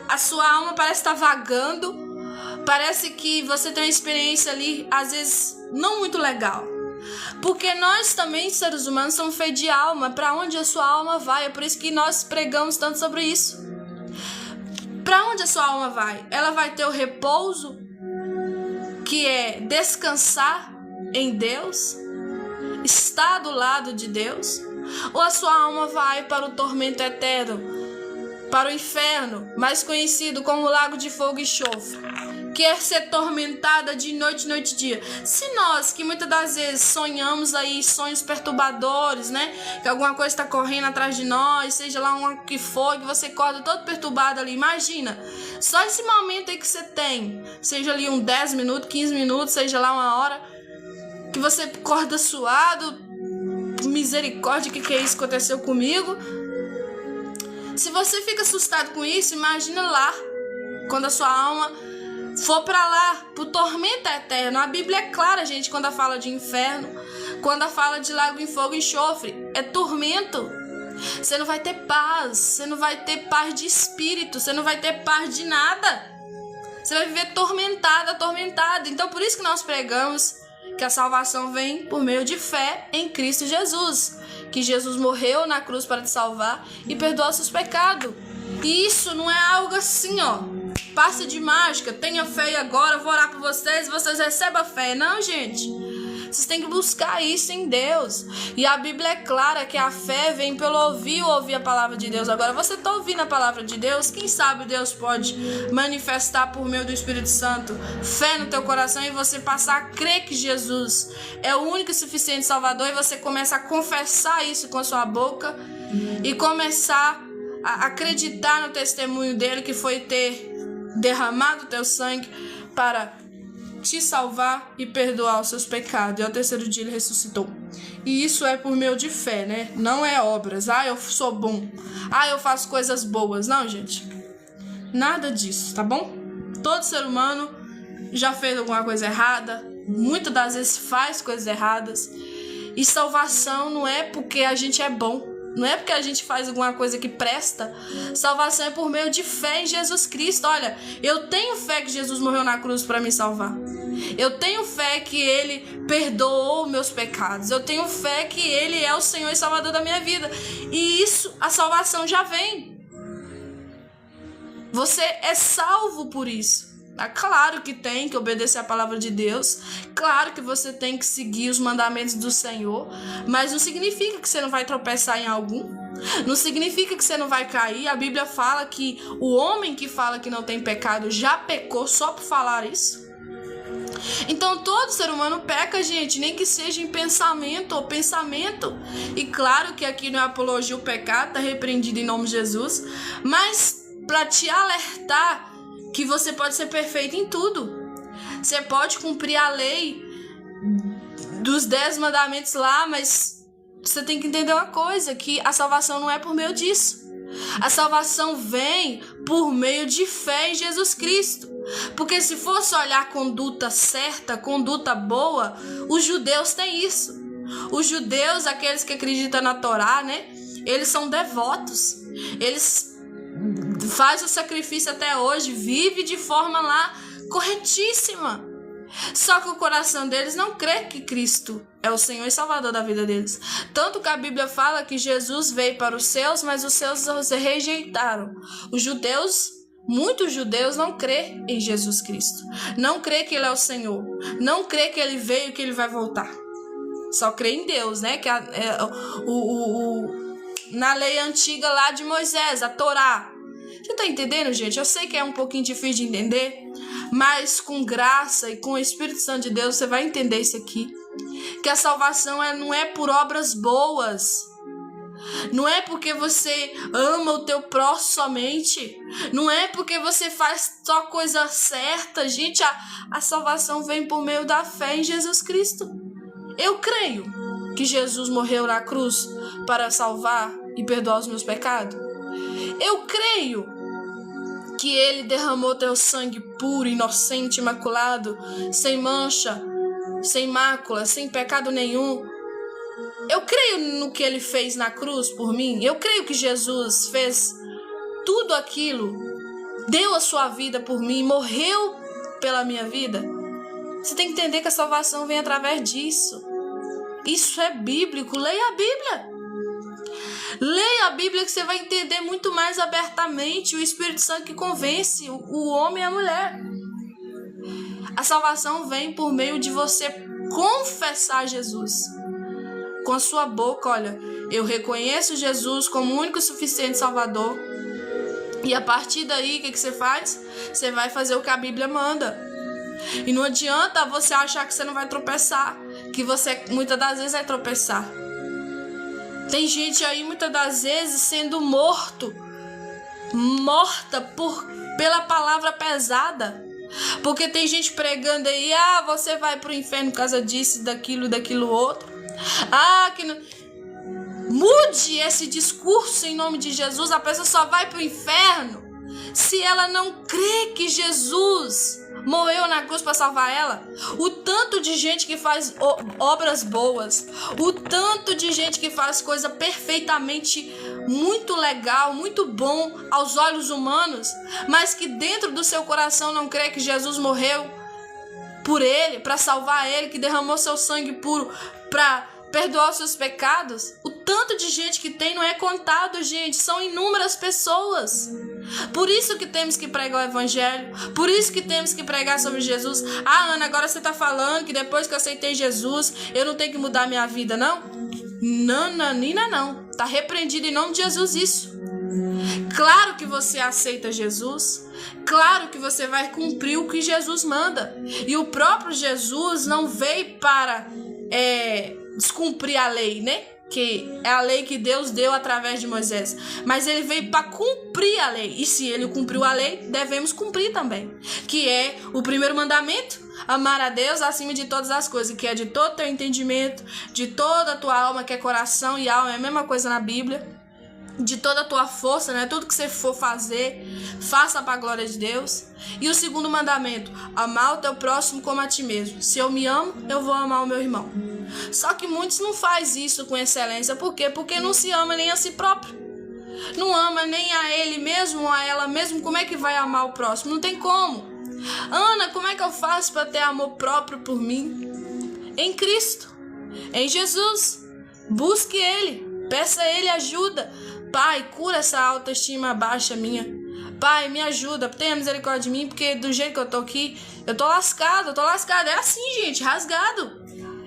a sua alma parece estar vagando, parece que você tem uma experiência ali, às vezes, não muito legal. Porque nós também, seres humanos, somos feitos de alma. Para onde a sua alma vai? É por isso que nós pregamos tanto sobre isso. Para onde a sua alma vai? Ela vai ter o repouso, que é descansar em Deus, estar do lado de Deus? Ou a sua alma vai para o tormento eterno, para o inferno, mais conhecido como lago de fogo e enxofre, quer ser tormentada de noite, noite e dia? Se nós, que muitas das vezes sonhamos aí sonhos perturbadores, né? Que alguma coisa está correndo atrás de nós, seja lá um que for, que você acorda todo perturbado ali. Imagina, só esse momento aí que você tem, seja ali 10 minutos, 15 minutos, seja lá 1 hora, que você acorda suado, misericórdia, o que é isso que aconteceu comigo? Se você fica assustado com isso, imagina lá, quando a sua alma for para lá, pro tormento eterno. A Bíblia é clara, gente, quando ela fala de inferno, quando ela fala de lago em fogo e enxofre, é tormento. Você não vai ter paz, você não vai ter paz de espírito, você não vai ter paz de nada. Você vai viver atormentado. Então, por isso que nós pregamos que a salvação vem por meio de fé em Cristo Jesus, que Jesus morreu na cruz para te salvar e perdoar seus pecados. E isso não é algo assim, ó, passe de mágica, tenha fé e agora vou orar por vocês e vocês recebam a fé. Não, gente, vocês têm que buscar isso em Deus. E a Bíblia é clara que a fé vem pelo ouvir a palavra de Deus. Agora, você está ouvindo a palavra de Deus? Quem sabe Deus pode manifestar por meio do Espírito Santo fé no teu coração e você passar a crer que Jesus é o único e suficiente Salvador, e você começa a confessar isso com a sua boca e começar a acreditar no testemunho dele, que foi ter derramado o teu sangue para te salvar e perdoar os seus pecados. E ao 3º dia ele ressuscitou. E isso é por meio de fé, né? Não é obras. Eu sou bom. Eu faço coisas boas. Não, gente. Nada disso, tá bom? Todo ser humano já fez alguma coisa errada, muitas das vezes faz coisas erradas. E salvação não é porque a gente é bom, não é porque a gente faz alguma coisa que presta. Salvação é por meio de fé em Jesus Cristo. Olha, eu tenho fé que Jesus morreu na cruz para me salvar. Eu tenho fé que Ele perdoou meus pecados. Eu tenho fé que Ele é o Senhor e Salvador da minha vida. E isso, a salvação já vem. Você é salvo por isso. É claro que tem que obedecer a palavra de Deus. Claro que você tem que seguir os mandamentos do Senhor. Mas não significa que você não vai tropeçar em algum. Não significa que você não vai cair. A Bíblia fala que o homem que fala que não tem pecado já pecou só por falar isso. Então todo ser humano peca, gente, nem que seja em pensamento ou pensamento. E claro que aqui não é apologia o pecado, tá repreendido em nome de Jesus. Mas para te alertar que você pode ser perfeito em tudo. Você pode cumprir a lei dos 10 mandamentos lá, mas você tem que entender uma coisa, que a salvação não é por meio disso. A salvação vem por meio de fé em Jesus Cristo. Porque se fosse olhar conduta certa, conduta boa, os judeus têm isso. Os judeus, aqueles que acreditam na Torá, né? Eles são devotos. Eles fazem o sacrifício até hoje, vivem de forma lá corretíssima. Só que o coração deles não crê que Cristo é o Senhor e Salvador da vida deles. Tanto que a Bíblia fala que Jesus veio para os seus, mas os seus os rejeitaram. Os judeus, muitos judeus não crê em Jesus Cristo. Não crê que Ele é o Senhor. Não crê que Ele veio e que Ele vai voltar. Só crê em Deus, né? Que na lei antiga lá de Moisés, a Torá. Você tá entendendo, gente? Eu sei que é um pouquinho difícil de entender, mas com graça e com o Espírito Santo de Deus você vai entender isso aqui. Que a salvação não é por obras boas. Não é porque você ama o teu próximo somente. Não é porque você faz só coisa certa. Gente, a salvação vem por meio da fé em Jesus Cristo. Eu creio que Jesus morreu na cruz para salvar e perdoar os meus pecados. Eu creio que Ele derramou teu sangue puro, inocente, imaculado, sem mancha, sem mácula, sem pecado nenhum. Eu creio no que Ele fez na cruz por mim. Eu creio que Jesus fez tudo aquilo, deu a sua vida por mim, morreu pela minha vida. Você tem que entender que a salvação vem através disso. Isso é bíblico. Leia a Bíblia. Leia a Bíblia que você vai entender muito mais abertamente o Espírito Santo que convence o homem e a mulher. A salvação vem por meio de você confessar Jesus. Com a sua boca, olha, eu reconheço Jesus como o único e suficiente Salvador. E a partir daí, o que você faz? Você vai fazer o que a Bíblia manda. E não adianta você achar que você não vai tropeçar, que você muitas das vezes vai tropeçar. Tem gente aí muitas das vezes sendo morta pela palavra pesada. Porque tem gente pregando aí, você vai pro inferno por causa disso, daquilo outro. Que não... Mude esse discurso em nome de Jesus. A pessoa só vai pro inferno se ela não crê que Jesus morreu na cruz para salvar ela. O tanto de gente que faz obras boas, o tanto de gente que faz coisa perfeitamente muito legal, muito bom aos olhos humanos, mas que dentro do seu coração não crê que Jesus morreu por ele, para salvar ele, que derramou seu sangue puro para perdoar os seus pecados. O tanto de gente que tem não é contado, gente. São inúmeras pessoas. Por isso que temos que pregar o evangelho. Por isso que temos que pregar sobre Jesus. Ana, agora você está falando que depois que eu aceitei Jesus, eu não tenho que mudar minha vida, não? Nananina, não. Está repreendido em nome de Jesus isso. Claro que você aceita Jesus. Claro que você vai cumprir o que Jesus manda. E o próprio Jesus não veio para descumprir a lei, né? Que é a lei que Deus deu através de Moisés. Mas ele veio para cumprir a lei. E se ele cumpriu a lei, devemos cumprir também. Que é o primeiro mandamento: amar a Deus acima de todas as coisas. Que é de todo o teu entendimento, de toda a tua alma, que é coração e alma. É a mesma coisa na Bíblia. de toda a tua força, né? Tudo que você for fazer, faça para a glória de Deus. E o segundo mandamento, amar o teu próximo como a ti mesmo. Se eu me amo, eu vou amar o meu irmão. Só que muitos não fazem isso com excelência. Por quê? Porque não se ama nem a si próprio. Não ama nem a ele mesmo ou a ela mesmo. Como é que vai amar o próximo? Não tem como. Ana, como é que eu faço para ter amor próprio por mim? Em Cristo, em Jesus. Busque Ele, peça a Ele ajuda. Pai, cura essa autoestima baixa minha. Pai, me ajuda, tenha misericórdia de mim, porque do jeito que eu tô aqui, eu tô lascado. É assim, gente, rasgado.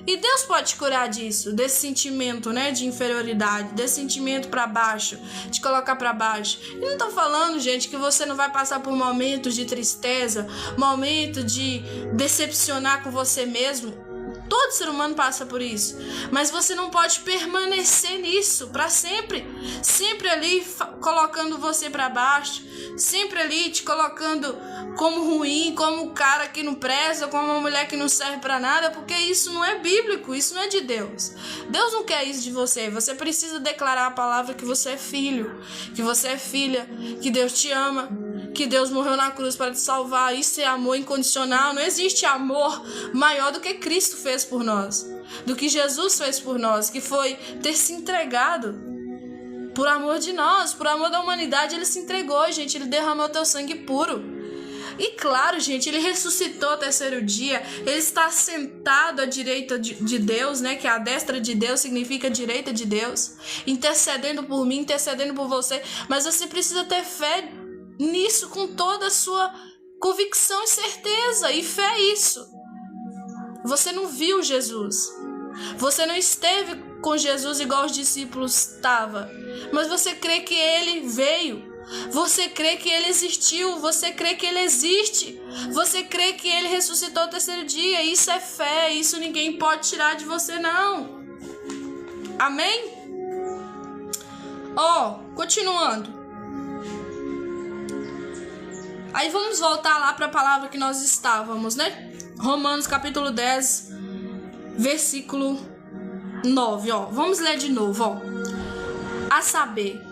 E Deus pode te curar disso, desse sentimento, né, de inferioridade, desse sentimento pra baixo, de colocar pra baixo. E não tô falando, gente, que você não vai passar por momentos de tristeza, momentos de decepcionar com você mesmo. Todo ser humano passa por isso. Mas você não pode permanecer nisso para sempre. Sempre ali colocando você para baixo. Sempre ali te colocando como ruim, como um cara que não presta, como uma mulher que não serve para nada. Porque isso não é bíblico, isso não é de Deus. Deus não quer isso de você. Você precisa declarar a palavra que você é filho, que você é filha, que Deus te ama, que Deus morreu na cruz para te salvar. Isso é amor incondicional. Não existe amor maior do que Cristo fez por nós, do que Jesus fez por nós, que foi ter se entregado por amor de nós, por amor da humanidade. Ele se entregou, gente, ele derramou teu sangue puro. E claro, gente, ele ressuscitou ao terceiro dia, ele está sentado à direita de Deus, né, que a destra de Deus significa a direita de Deus, intercedendo por mim, intercedendo por você. Mas você precisa ter fé nisso com toda a sua convicção e certeza, e fé é isso. Você não viu Jesus, você não esteve com Jesus igual os discípulos estavam, mas você crê que ele veio, você crê que ele existiu, você crê que ele existe, você crê que ele ressuscitou ao terceiro dia. Isso é fé, isso ninguém pode tirar de você, não. Amém? Continuando. Aí vamos voltar lá para a palavra que nós estávamos, né? Romanos capítulo 10, versículo 9, Vamos ler de novo, A saber,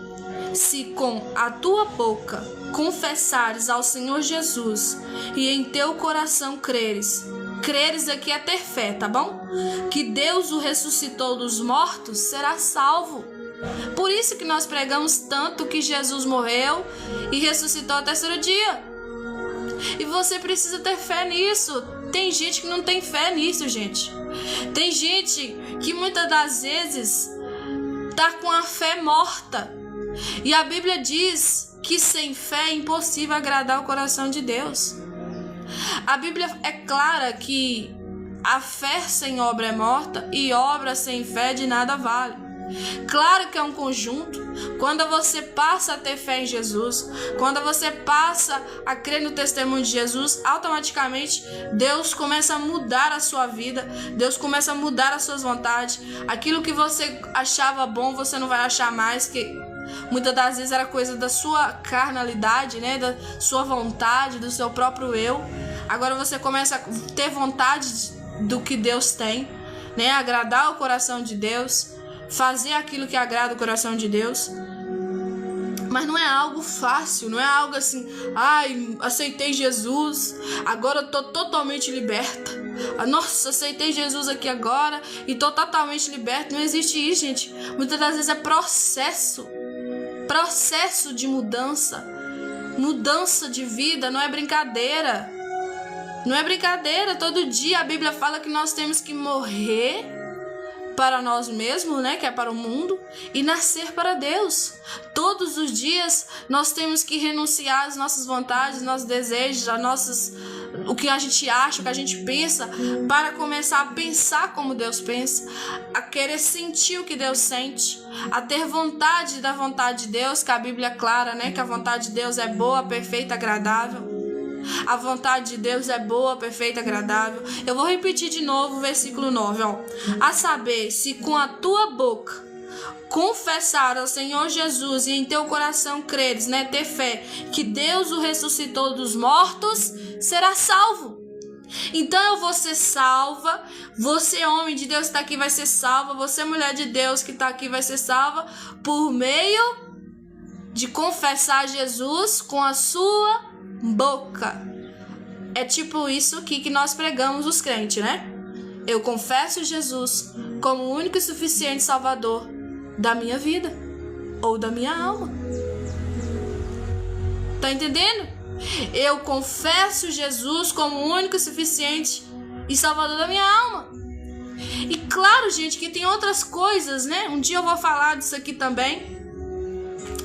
se com a tua boca confessares ao Senhor Jesus e em teu coração creres aqui é ter fé, tá bom? Que Deus o ressuscitou dos mortos, será salvo. Por isso que nós pregamos tanto que Jesus morreu e ressuscitou ao terceiro dia. E você precisa ter fé nisso. Tem gente que não tem fé nisso, gente. Tem gente que muitas das vezes tá com a fé morta. E a Bíblia diz que sem fé é impossível agradar o coração de Deus. A Bíblia é clara que a fé sem obra é morta e obra sem fé de nada vale. Claro que é um conjunto. Quando você passa a ter fé em Jesus, quando você passa a crer no testemunho de Jesus, automaticamente Deus começa a mudar a sua vida, Deus começa a mudar as suas vontades. Aquilo que você achava bom, você não vai achar mais, que muitas das vezes era coisa da sua carnalidade, né? Da sua vontade, do seu próprio eu. Agora você começa a ter vontade do que Deus tem, né? Agradar o coração de Deus, fazer aquilo que agrada o coração de Deus. Mas não é algo fácil, não é algo assim, aceitei Jesus, agora eu tô totalmente liberta. Nossa, aceitei Jesus aqui agora e tô totalmente liberta. Não existe isso, gente. Muitas das vezes é processo de mudança de vida, não é brincadeira. Não é brincadeira, todo dia a Bíblia fala que nós temos que morrer para nós mesmos, né, que é para o mundo, e nascer para Deus. Todos os dias nós temos que renunciar às nossas vontades, nossos desejos, o que a gente acha, o que a gente pensa, para começar a pensar como Deus pensa, a querer sentir o que Deus sente, a ter vontade da vontade de Deus, que a Bíblia é clara, né, que a vontade de Deus é boa, perfeita, agradável. A vontade de Deus é boa, perfeita, agradável. Eu vou repetir de novo o versículo 9, A saber, se com a tua boca confessar ao Senhor Jesus e em teu coração creres, né, ter fé, que Deus o ressuscitou dos mortos, será salvo. Então eu vou ser salva, você homem de Deus que está aqui vai ser salva, você mulher de Deus que está aqui vai ser salva por meio de confessar Jesus com a sua boca. É tipo isso aqui que nós pregamos os crentes, né? Eu confesso Jesus como o único e suficiente Salvador da minha vida ou da minha alma. Tá entendendo? Eu confesso Jesus como o único e suficiente e Salvador da minha alma. E claro, gente, que tem outras coisas, né? Um dia eu vou falar disso aqui também.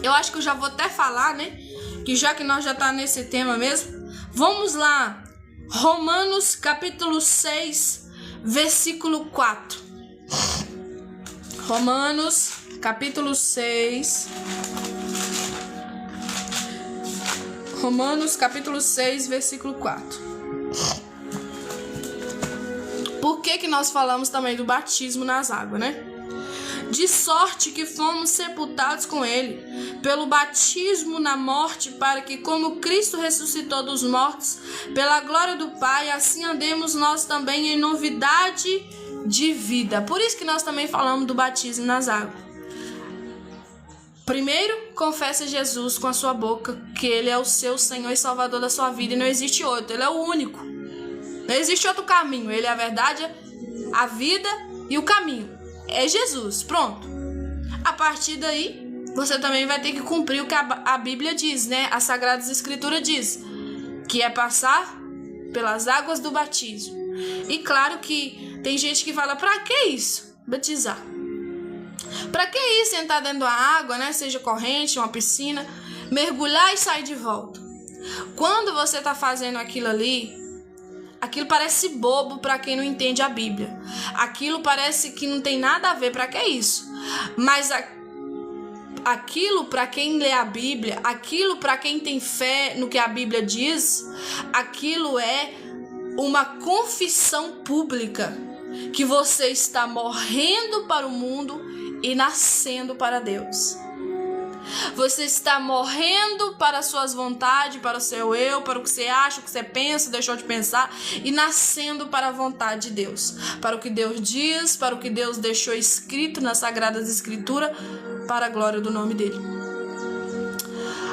Eu acho que eu já vou até falar, né? Que já que nós já tá nesse tema mesmo. Vamos lá. Romanos capítulo 6, versículo 4. Romanos capítulo 6. Romanos capítulo 6, versículo 4. Por que nós falamos também do batismo nas águas, né? De sorte que fomos sepultados com ele pelo batismo na morte, para que, como Cristo ressuscitou dos mortos, pela glória do Pai, assim andemos nós também em novidade de vida. Por isso que nós também falamos do batismo nas águas. Primeiro, confessa Jesus com a sua boca que ele é o seu Senhor e Salvador da sua vida e não existe outro, ele é o único. Não existe outro caminho, ele é a verdade, a vida e o caminho. É Jesus, pronto. A partir daí, você também vai ter que cumprir o que a Bíblia diz, né? As Sagradas Escrituras diz, que é passar pelas águas do batismo. E claro que tem gente que fala, pra que isso? Batizar. Pra que isso? Entrar dentro da água, né? Seja corrente, uma piscina, mergulhar e sair de volta. Quando você tá fazendo aquilo ali, aquilo parece bobo para quem não entende a Bíblia. Aquilo parece que não tem nada a ver, para que isso? Mas aquilo para quem lê a Bíblia, aquilo para quem tem fé no que a Bíblia diz, aquilo é uma confissão pública que você está morrendo para o mundo e nascendo para Deus. Você está morrendo para as suas vontades, para o seu eu, para o que você acha, o que você pensa, deixou de pensar, e nascendo para a vontade de Deus, para o que Deus diz, para o que Deus deixou escrito nas Sagradas Escrituras, para a glória do nome dele.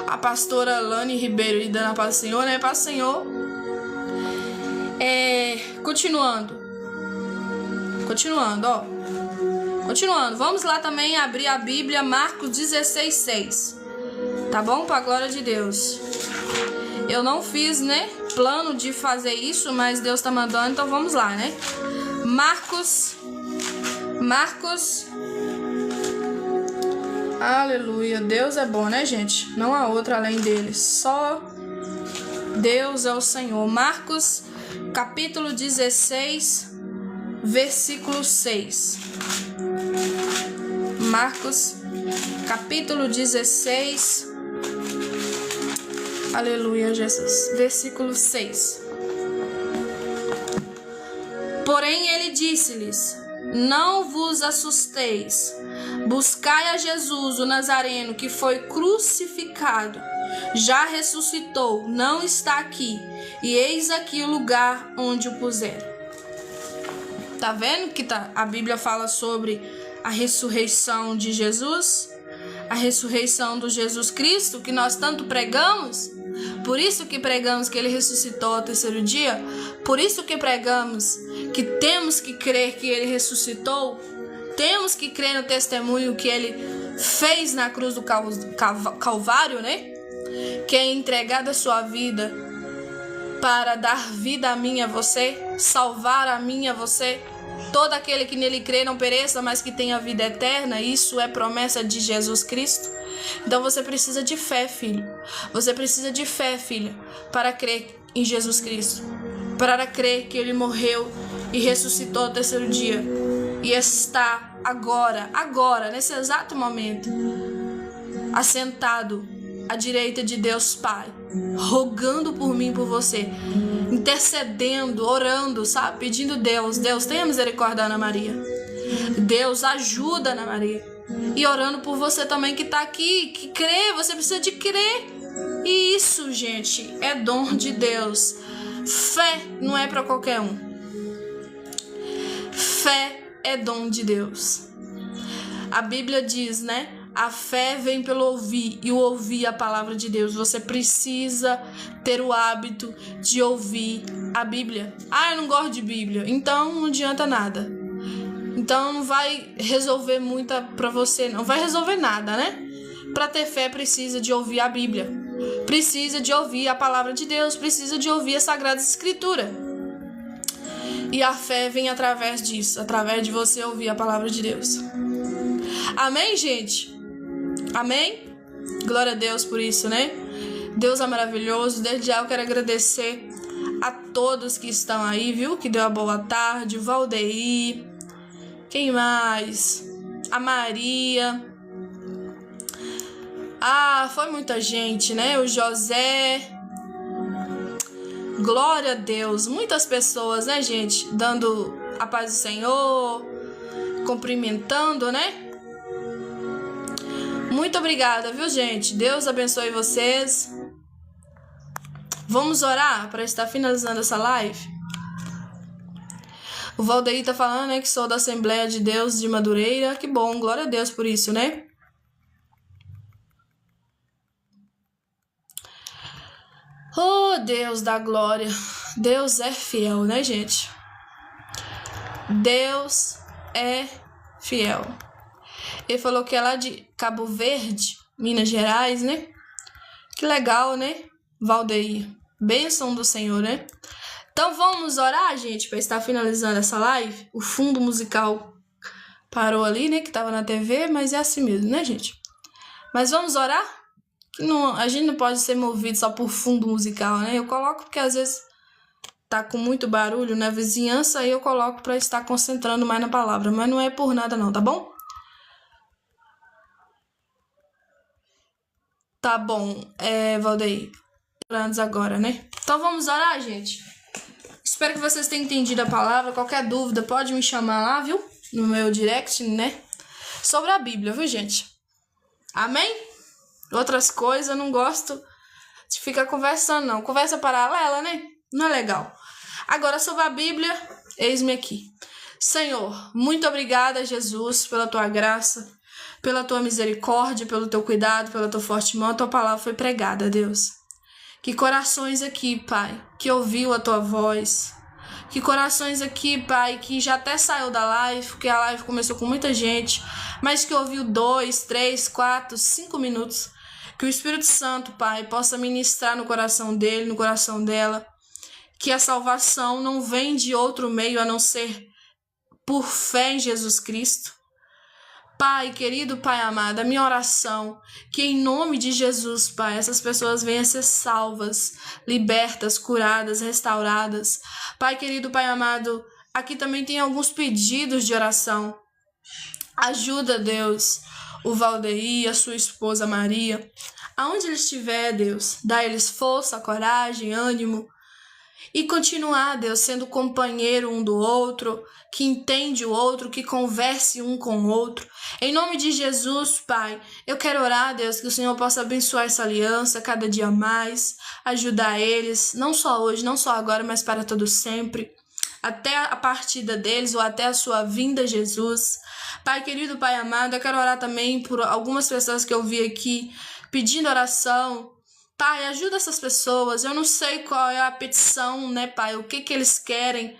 A pastora Lani Ribeiro e dando a paz do Senhor, né? Paz do Senhor. Continuando, ó. Continuando, vamos lá também abrir a Bíblia, Marcos 16:6. Tá bom? Para a glória de Deus. Eu não fiz, né, plano de fazer isso, mas Deus tá mandando, então vamos lá, né? Marcos. Aleluia. Deus é bom, né, gente? Não há outro além dele. Só Deus é o Senhor. Marcos, capítulo 16, versículo 6. Marcos, capítulo 16, aleluia, Jesus, versículo 6. Porém ele disse-lhes, não vos assusteis, buscai a Jesus, o Nazareno, que foi crucificado, já ressuscitou, não está aqui, e eis aqui o lugar onde o puseram. Tá vendo que a Bíblia fala sobre a ressurreição de Jesus, a ressurreição do Jesus Cristo, que nós tanto pregamos? Por isso que pregamos que ele ressuscitou ao terceiro dia, por isso que pregamos que temos que crer que ele ressuscitou, temos que crer no testemunho que ele fez na cruz do Calvário, né? Que é entregar a sua vida para dar vida a mim e a você, salvar a mim e a você. Todo aquele que nele crê não pereça, mas que tenha vida eterna. Isso é promessa de Jesus Cristo. Então você precisa de fé, filho. Você precisa de fé, filha, para crer em Jesus Cristo. Para crer que ele morreu e ressuscitou ao terceiro dia. E está agora, nesse exato momento, assentado à direita de Deus Pai, rogando por mim e por você, intercedendo, orando, sabe? Pedindo Deus, tenha misericórdia da Ana Maria. Deus, ajuda a Ana Maria. E orando por você também que está aqui, que crê, você precisa de crer. E isso, gente, é dom de Deus. Fé não é para qualquer um. Fé é dom de Deus. A Bíblia diz, né? A fé vem pelo ouvir e o ouvir a palavra de Deus. Você precisa ter o hábito de ouvir a Bíblia. Ah, eu não gosto de Bíblia. Então não adianta nada. Então não vai resolver muito para você, não vai resolver nada, né? Para ter fé precisa de ouvir a Bíblia. Precisa de ouvir a palavra de Deus, precisa de ouvir a Sagrada Escritura. E a fé vem através disso, através de você ouvir a palavra de Deus. Amém, gente? Amém? Glória a Deus por isso, né? Deus é maravilhoso. Desde já eu quero agradecer a todos que estão aí, viu? Que deu a boa tarde. O Valdeir. Quem mais? A Maria. Ah, foi muita gente, né? O José. Glória a Deus. Muitas pessoas, né, gente? Dando a paz do Senhor. Cumprimentando, né? Muito obrigada, viu, gente? Deus abençoe vocês. Vamos orar para estar finalizando essa live? O Valdeir tá falando, né, que sou da Assembleia de Deus de Madureira. Que bom, glória a Deus por isso, né? Oh, Deus da glória. Deus é fiel, né, gente? Deus é fiel. Ele falou que é lá de Cabo Verde, Minas Gerais, né? Que legal, né? Valdeir. Bênção do Senhor, né? Então vamos orar, gente, para estar finalizando essa live. O fundo musical parou ali, né? Que tava na TV, mas é assim mesmo, né, gente? Mas vamos orar? Que não, a gente não pode ser movido só por fundo musical, né? Eu coloco porque às vezes tá com muito barulho na vizinhança e eu coloco para estar concentrando mais na palavra. Mas não é por nada não, tá bom? Tá bom, Valdeir. Orando agora, né? Então vamos orar, gente. Espero que vocês tenham entendido a palavra. Qualquer dúvida pode me chamar lá, viu? No meu direct, né? Sobre a Bíblia, viu, gente? Amém? Outras coisas eu não gosto de ficar conversando, não. Conversa paralela, né? Não é legal. Agora sobre a Bíblia, eis-me aqui. Senhor, muito obrigada, Jesus, pela tua graça, pela tua misericórdia, pelo teu cuidado, pela tua forte mão. A tua palavra foi pregada, Deus. Que corações aqui, Pai, que ouviu a tua voz. Que corações aqui, Pai, que já até saiu da live, porque a live começou com muita gente, mas que ouviu 2, 3, 4, 5 minutos. Que o Espírito Santo, Pai, possa ministrar no coração dele, no coração dela. Que a salvação não vem de outro meio a não ser por fé em Jesus Cristo. Pai, querido Pai amado, a minha oração, que em nome de Jesus, Pai, essas pessoas venham a ser salvas, libertas, curadas, restauradas. Pai, querido Pai amado, aqui também tem alguns pedidos de oração. Ajuda, Deus, o Valdeir, a sua esposa Maria. Aonde ele estiver, Deus, dá eles força, coragem, ânimo. E continuar, Deus, sendo companheiro um do outro, que entende o outro, que converse um com o outro. Em nome de Jesus, Pai, eu quero orar, Deus, que o Senhor possa abençoar essa aliança cada dia mais, ajudar eles, não só hoje, não só agora, mas para todo sempre, até a partida deles ou até a sua vinda, Jesus. Pai querido, Pai amado, eu quero orar também por algumas pessoas que eu vi aqui pedindo oração. Pai, ajuda essas pessoas. Eu não sei qual é a petição, né, Pai? O que eles querem.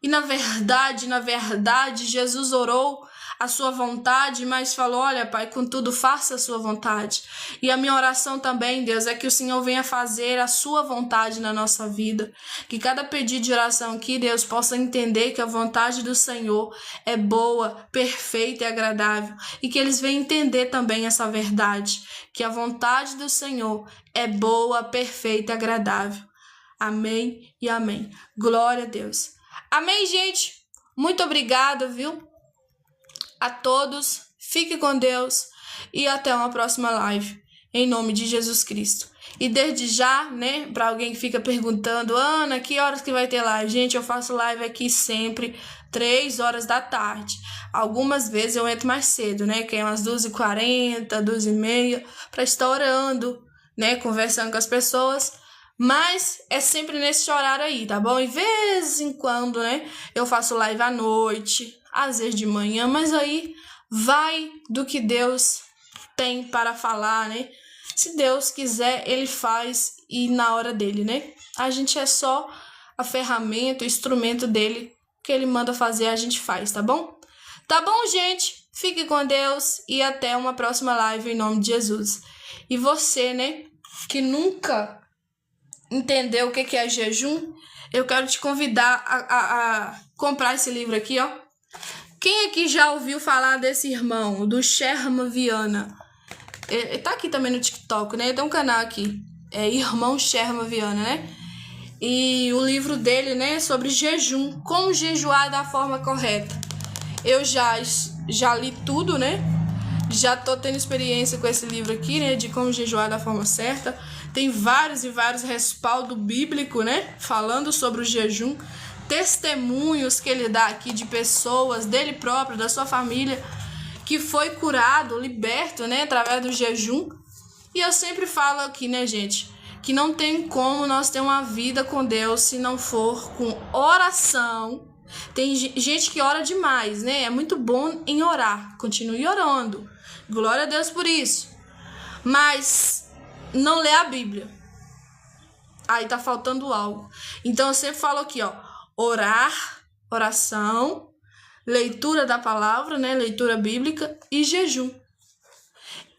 E na verdade, Jesus orou a sua vontade, mas falou, olha, Pai, contudo, faça a sua vontade. E a minha oração também, Deus, é que o Senhor venha fazer a sua vontade na nossa vida. Que cada pedido de oração aqui, Deus, possa entender que a vontade do Senhor é boa, perfeita e agradável. E que eles venham entender também essa verdade. Que a vontade do Senhor é boa, perfeita e agradável. Amém e amém. Glória a Deus. Amém, gente? Muito obrigada, viu? A todos, fique com Deus e até uma próxima live, em nome de Jesus Cristo. E desde já, né, para alguém que fica perguntando, Ana, que horas que vai ter live? Gente, eu faço live aqui sempre 3 horas da tarde. Algumas vezes eu entro mais cedo, né, que é umas 12h40, 12h30, para estar orando, né, conversando com as pessoas. Mas é sempre nesse horário aí, tá bom? E de vez em quando, né, eu faço live à noite, às vezes de manhã, mas aí vai do que Deus tem para falar, né? Se Deus quiser, ele faz e na hora dele, né? A gente é só a ferramenta, o instrumento dele, que ele manda fazer, a gente faz, tá bom? Tá bom, gente? Fique com Deus e até uma próxima live em nome de Jesus. E você, né, que nunca entendeu o que é jejum, eu quero te convidar a comprar esse livro aqui, ó. Quem aqui já ouviu falar desse irmão, do Sherman Viana? Ele tá aqui também no TikTok, né? Tem um canal aqui, Irmão Sherman Viana, né? E o livro dele, né, é sobre jejum, como jejuar da forma correta. Eu já li tudo, né? Já tô tendo experiência com esse livro aqui, né, de como jejuar da forma certa. Tem vários e vários respaldo bíblico, né, falando sobre o jejum. Testemunhos que ele dá aqui de pessoas, dele próprio, da sua família, que foi curado, liberto, né, através do jejum. E eu sempre falo aqui, né, gente, que não tem como nós ter uma vida com Deus se não for com oração. Tem gente que ora demais, né? É muito bom em orar. Continue orando. Glória a Deus por isso. Mas não lê a Bíblia. Aí tá faltando algo. Então eu sempre falo aqui, ó. Orar, oração, leitura da palavra, né? Leitura bíblica e jejum.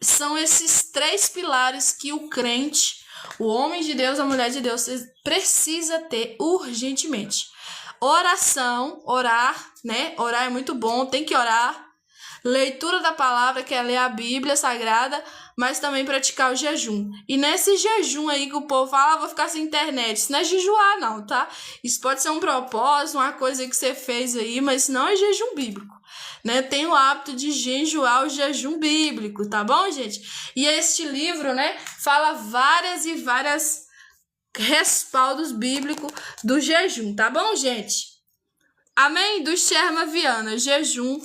São esses 3 pilares que o crente, o homem de Deus, a mulher de Deus, precisa ter urgentemente. Oração, orar, né? Orar é muito bom, tem que orar. Leitura da palavra, que é ler a Bíblia Sagrada, mas também praticar o jejum. E nesse jejum aí que o povo fala, vou ficar sem internet. Isso não é jejuar, não, tá? Isso pode ser um propósito, uma coisa que você fez aí, mas não é jejum bíblico, né? Tem o hábito de jejuar o jejum bíblico, tá bom, gente? E este livro, né, fala várias e várias respaldos bíblicos do jejum, tá bom, gente? Amém? Do Sherman Viana, jejum,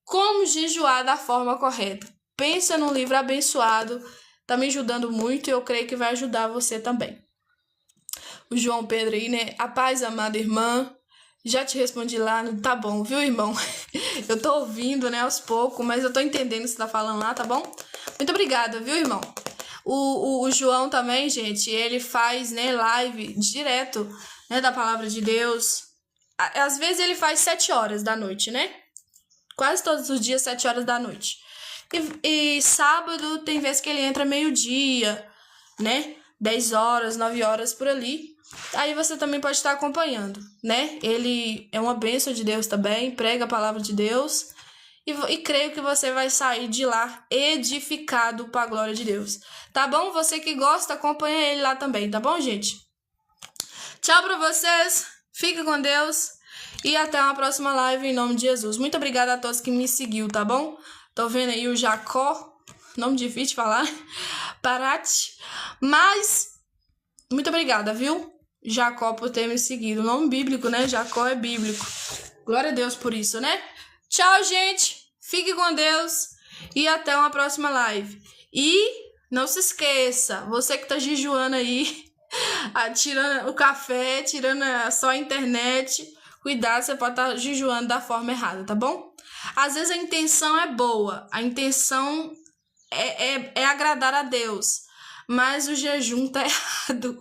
como jejuar da forma correta. Pensa num livro abençoado, tá me ajudando muito e eu creio que vai ajudar você também. O João Pedro aí, né? A paz, amada irmã, já te respondi lá, tá bom, viu, irmão? Eu tô ouvindo, né, aos poucos, mas eu tô entendendo o que você tá falando lá, tá bom? Muito obrigada, viu, irmão? O João também, gente, ele faz, né, live direto, né, da palavra de Deus. Às vezes ele faz 7 horas da noite, né? Quase todos os dias, 7 horas da noite. E sábado tem vezes que ele entra meio-dia, né? 10 horas, 9 horas, por ali. Aí você também pode estar acompanhando, né? Ele é uma bênção de Deus também, prega a palavra de Deus. E creio que você vai sair de lá edificado para a glória de Deus. Tá bom? Você que gosta, acompanha ele lá também, tá bom, gente? Tchau pra vocês. Fique com Deus. E até uma próxima live em nome de Jesus. Muito obrigada a todos que me seguiu, tá bom? Tô vendo aí o Jacó. Nome difícil de falar. Parate. Mas, muito obrigada, viu? Jacó por ter me seguido. O nome bíblico, né? Jacó é bíblico. Glória a Deus por isso, né? Tchau, gente. Fique com Deus. E até uma próxima live. E não se esqueça, você que tá jejuando aí, tirando o café, tirando só a internet, cuidado, você pode estar jejuando da forma errada, tá bom? Às vezes a intenção é boa, a intenção é agradar a Deus, mas o jejum tá errado.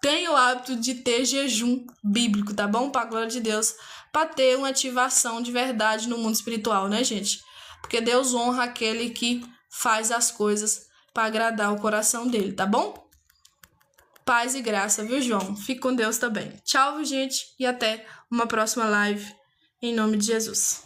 Tenha o hábito de ter jejum bíblico, tá bom? Para a glória de Deus, para ter uma ativação de verdade no mundo espiritual, né, gente? Porque Deus honra aquele que faz as coisas para agradar o coração dele, tá bom? Paz e graça, viu, João? Fique com Deus também. Tchau, gente, e até uma próxima live, em nome de Jesus.